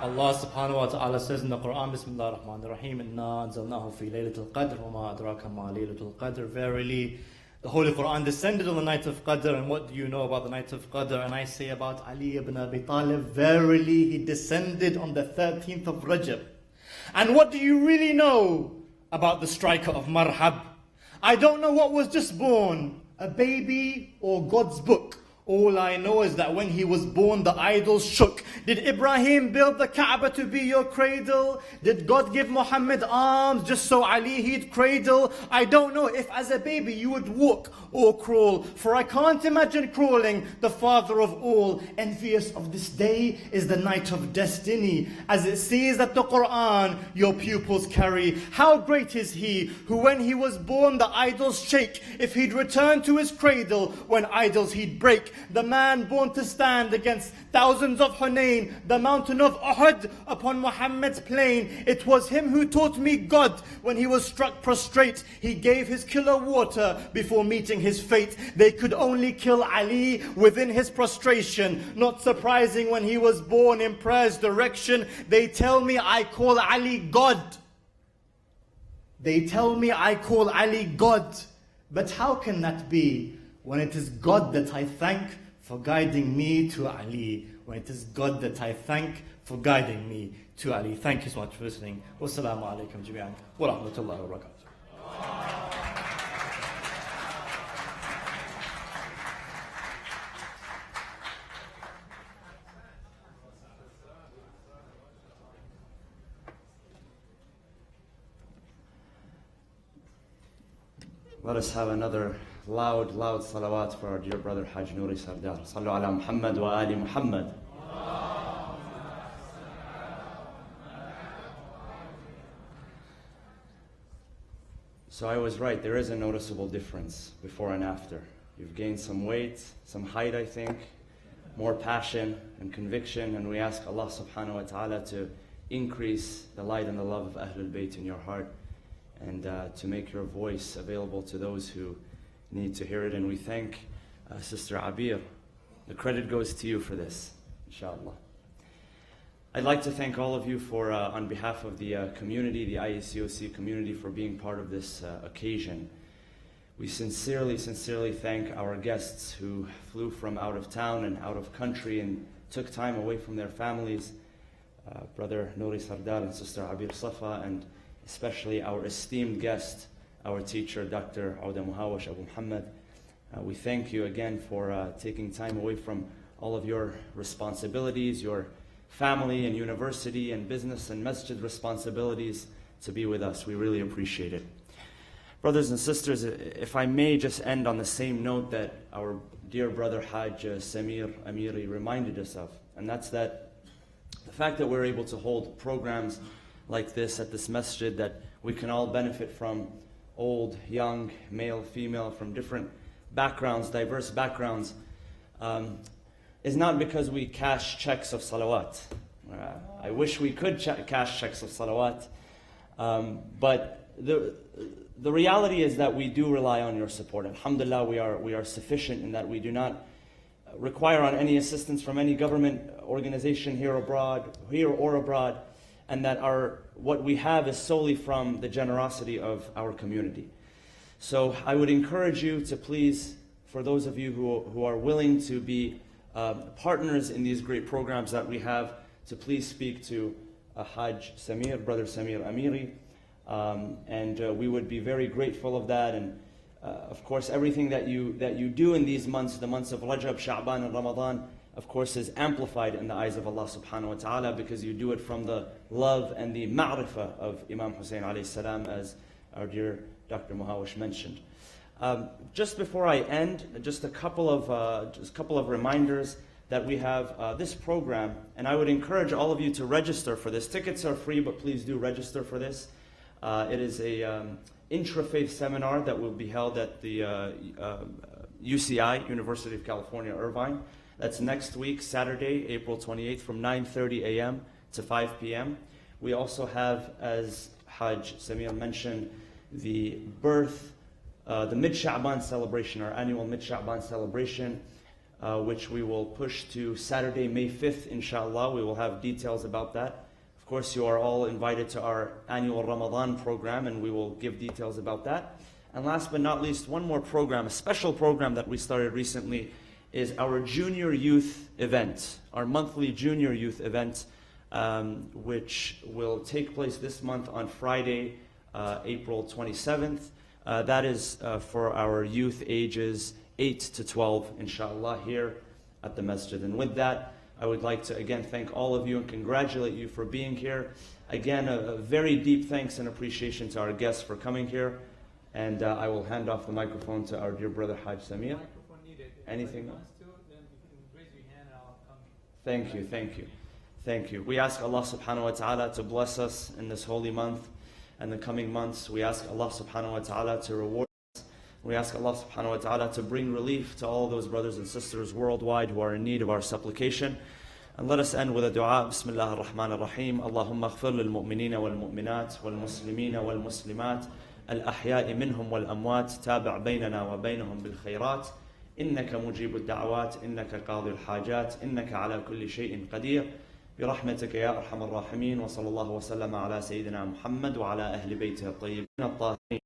S7: Allah subhanahu wa ta'ala says in the Quran, Bismillah ar-Rahman ar-Rahim, Inna anzalnahu fi laylatul qadr, wa ma adraka ma laylatul qadr. Verily, the Holy Quran descended on the night of Qadr, and what do you know about the night of Qadr? And I say about Ali ibn Abi Talib, verily he descended on the 13th of Rajab. And what do you really know about the striker of Marhab? I don't know what was just born, a baby or God's book. All I know is that when he was born, the idols shook. Did Ibrahim build the Kaaba to be your cradle? Did God give Muhammad arms just so Ali he'd cradle? I don't know if as a baby you would walk or crawl, for I can't imagine crawling, the father of all. Envious of this day is the night of destiny, as it says that the Quran your pupils carry. How great is he, who when he was born the idols shake. If he'd return to his cradle, when idols he'd break. The man born to stand against thousands of Hunayn, the mountain of Uhud upon Muhammad's plain. It was him who taught me God when he was struck prostrate. He gave his killer water before meeting his fate. They could only kill Ali within his prostration. Not surprising when he was born in prayer's direction. They tell me I call Ali God. They tell me I call Ali God. But how can that be, when it is God that I thank for guiding me to Ali, when it is God that I thank for guiding me to Ali. Thank you so much for listening. Wassalamu alaikum jami'an wa rahmatullahi wa barakatuh.
S2: Let us have another loud salawat for our dear brother Hajj Nouri Sardar. Sallu ala Muhammad wa ali Muhammad. So I was right, there is a noticeable difference before and after. You've gained some weight, some height I think, more passion and conviction, and we ask Allah subhanahu wa ta'ala to increase the light and the love of Ahlul Bayt in your heart, and to make your voice available to those who need to hear it. And we thank Sister Abir. The credit goes to you for this, inshallah. I'd like to thank all of you for, on behalf of the community, the IECOC community, for being part of this occasion. We sincerely thank our guests who flew from out of town and out of country and took time away from their families, Brother Nouri Sardar and Sister Abir Safa, and especially our esteemed guest, our teacher, Dr. Auda Muhawash Abu Muhammad. We thank you again for taking time away from all of your responsibilities, your family and university and business and masjid responsibilities, to be with us. We really appreciate it. Brothers and sisters, if I may just end on the same note that our dear brother Hajj Samir Amiri reminded us of, and that's that the fact that we're able to hold programs like this at this masjid that we can all benefit from, old, young, male, female, from different backgrounds, diverse backgrounds, is not because we cash checks of salawat. I wish we could cash checks of salawat, but the reality is that we do rely on your support. Alhamdulillah, we are sufficient in that we do not require on any assistance from any government organization here or abroad, and that what we have is solely from the generosity of our community. So I would encourage you to please, for those of you who are willing to be partners in these great programs that we have, to please speak to Hajj Samir, Brother Samir Amiri, and we would be very grateful of that. And of course, everything that you do in these months, the months of Rajab, Sha'ban, and Ramadan, of course, is amplified in the eyes of Allah subhanahu wa ta'ala, because you do it from the love and the ma'rifah of Imam Hussein alayhi salam, as our dear Dr. Muhawash mentioned. Just before I end, just a couple of reminders that we have this program, and I would encourage all of you to register for this. Tickets are free, but please do register for this. It is a intra-faith seminar that will be held at the UCI, University of California, Irvine. That's next week, Saturday, April 28th, from 9:30 a.m. to 5 p.m. We also have, as Hajj Samir mentioned, the Mid-Sha'ban celebration, our annual Mid-Sha'ban celebration, which we will push to Saturday, May 5th, inshallah. We will have details about that. Of course, you are all invited to our annual Ramadan program, and we will give details about that. And last but not least, one more program, a special program that we started recently, is our junior youth event, our monthly junior youth event, which will take place this month on Friday, April 27th. That is for our youth ages 8 to 12, inshallah, here at the masjid. And with that, I would like to again thank all of you and congratulate you for being here. Again, a very deep thanks and appreciation to our guests for coming here. And I will hand off the microphone to our dear brother Hajj Samir. Anything else? Thank you, thank you, thank you. We ask Allah subhanahu wa ta'ala to bless us in this holy month and the coming months. We ask Allah subhanahu wa ta'ala to reward us. We ask Allah subhanahu wa ta'ala to bring relief to all those brothers and sisters worldwide who are in need of our supplication. And let us end with a dua. Bismillah ar-Rahman ar-Rahim. Allahumma aghfir lil mu'minina wal mu'minat wal muslimina wal muslimat al-ahya'i minhum wal amwat tabi' baynana wa baynahum bil khayrat. إنك مجيب الدعوات إنك قاضي الحاجات إنك على كل شيء قدير برحمتك يا أرحم الراحمين وصلى الله وسلم على سيدنا محمد وعلى أهل بيته الطيبين الطاهرين